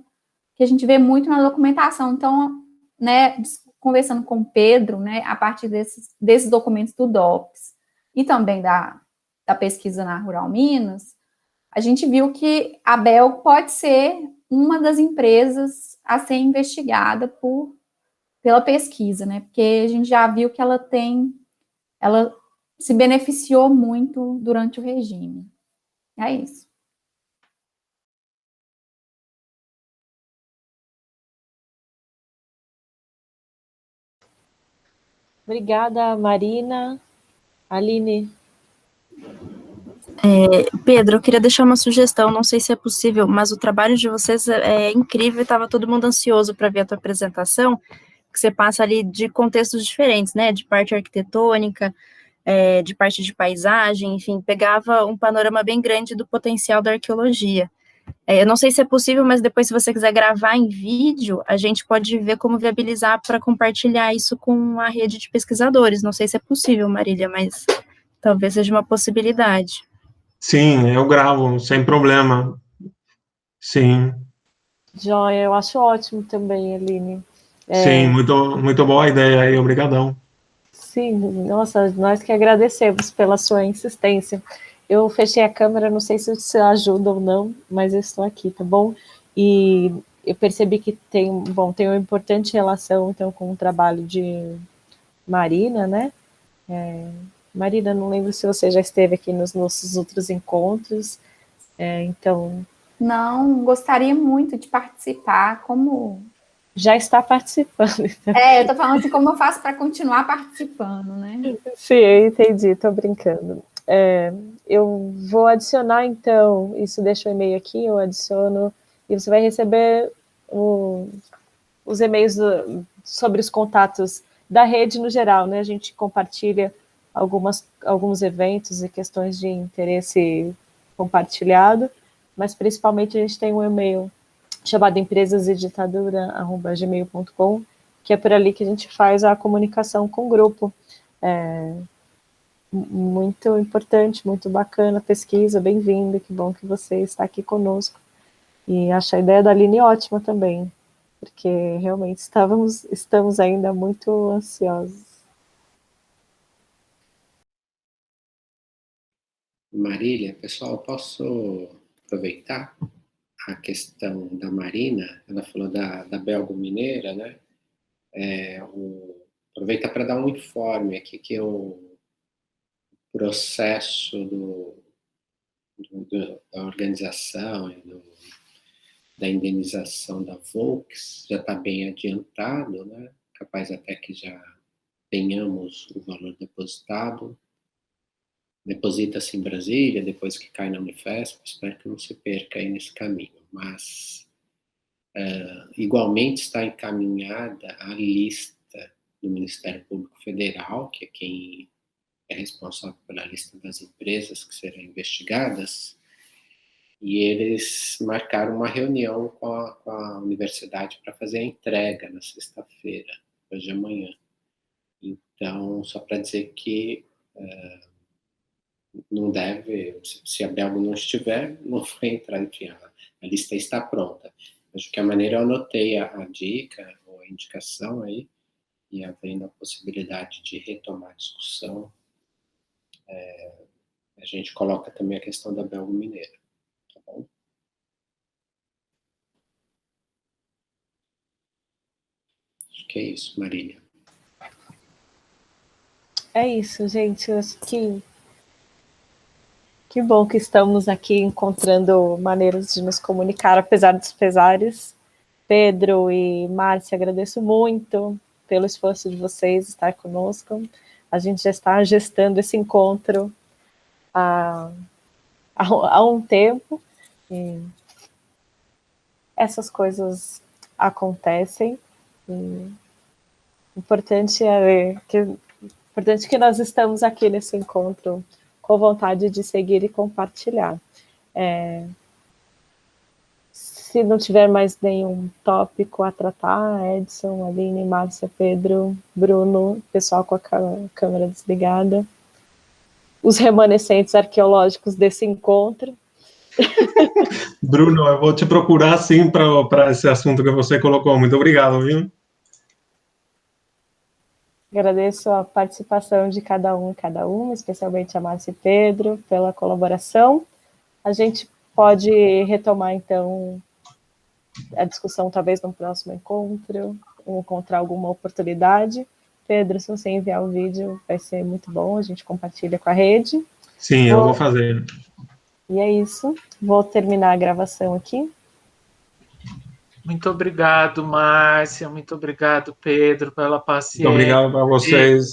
que a gente vê muito na documentação. Então, né, conversando com o Pedro, né, a partir desses documentos do DOPS e também da pesquisa na Rural Minas, a gente viu que a Belgo pode ser uma das empresas a ser investigada pela pesquisa, né? Porque a gente já viu que ela se beneficiou muito durante o regime. É isso. Obrigada, Marina. Aline. Pedro, eu queria deixar uma sugestão, não sei se é possível, mas o trabalho de vocês é incrível, estava todo mundo ansioso para ver a tua apresentação, que você passa ali de contextos diferentes, né, de parte arquitetônica, de parte de paisagem, enfim, pegava um panorama bem grande do potencial da arqueologia. Eu não sei se é possível, mas depois, se você quiser gravar em vídeo, a gente pode ver como viabilizar para compartilhar isso com a rede de pesquisadores. Não sei se é possível, Marília, mas talvez seja uma possibilidade. Sim, eu gravo, sem problema. Sim. Joia, eu acho ótimo também, Aline. Sim, muito boa ideia aí, obrigadão. Sim, nossa, nós que agradecemos pela sua insistência. Eu fechei a câmera, não sei se isso ajuda ou não, mas eu estou aqui, tá bom? E eu percebi que tem uma importante relação, então, com o trabalho de Marina, né? Marina, não lembro se você já esteve aqui nos nossos outros encontros, então... Não, gostaria muito de participar, como... Já está participando. Então. Eu estou falando assim, como eu faço para continuar participando, né? Sim, eu entendi, estou brincando. Eu vou adicionar, então, isso deixa o e-mail aqui, eu adiciono, e você vai receber os e-mails sobre os contatos da rede no geral, né? A gente compartilha alguns eventos e questões de interesse compartilhado, mas principalmente a gente tem um e-mail chamado empresaseditadura@gmail.com, que é por ali que a gente faz a comunicação com o grupo. Muito importante, muito bacana a pesquisa, bem-vinda, que bom que você está aqui conosco. E acho a ideia da Aline ótima também, porque realmente estamos ainda muito ansiosos. Marília, pessoal, posso aproveitar a questão da Marina? Ela falou da Belgo Mineira, né? Aproveita para dar um informe aqui, que o processo da organização e da indenização da Volks já está bem adiantado, né? Capaz até que já tenhamos o valor depositado. Deposita-se em Brasília, depois que cai na Unifesp, espero que não se perca aí nesse caminho. Mas Igualmente está encaminhada a lista do Ministério Público Federal, que é quem é responsável pela lista das empresas que serão investigadas, e eles marcaram uma reunião com a universidade para fazer a entrega na sexta-feira, depois de amanhã. Então, só para dizer que não deve, se a Belgo não estiver, não vai entrar, enfim, a lista está pronta. Acho que a maneira eu anotei a dica, ou a indicação aí, e havendo a possibilidade de retomar a discussão, a gente coloca também a questão da Belgo Mineira, tá bom? Acho que é isso, Marília. É isso, gente. Eu acho que bom que estamos aqui encontrando maneiras de nos comunicar, apesar dos pesares. Pedro e Márcia, agradeço muito pelo esforço de vocês estar conosco. A gente já está gestando esse encontro há um tempo. E essas coisas acontecem. E importante é que nós estamos aqui nesse encontro com vontade de seguir e compartilhar. Se não tiver mais nenhum tópico a tratar, Edson, Aline, Márcia, Pedro, Bruno, pessoal com a câmera desligada, os remanescentes arqueológicos desse encontro. Bruno, eu vou te procurar sim para esse assunto que você colocou. Muito obrigado, viu? Agradeço a participação de cada um e cada uma, especialmente a Márcia e Pedro, pela colaboração. A gente pode retomar, então, a discussão talvez no próximo encontro, ou encontrar alguma oportunidade. Pedro, se você enviar o vídeo, vai ser muito bom, a gente compartilha com a rede. Sim, eu vou fazer. E é isso. Vou terminar a gravação aqui. Muito obrigado, Márcia. Muito obrigado, Pedro, pela paciência. Muito obrigado para vocês.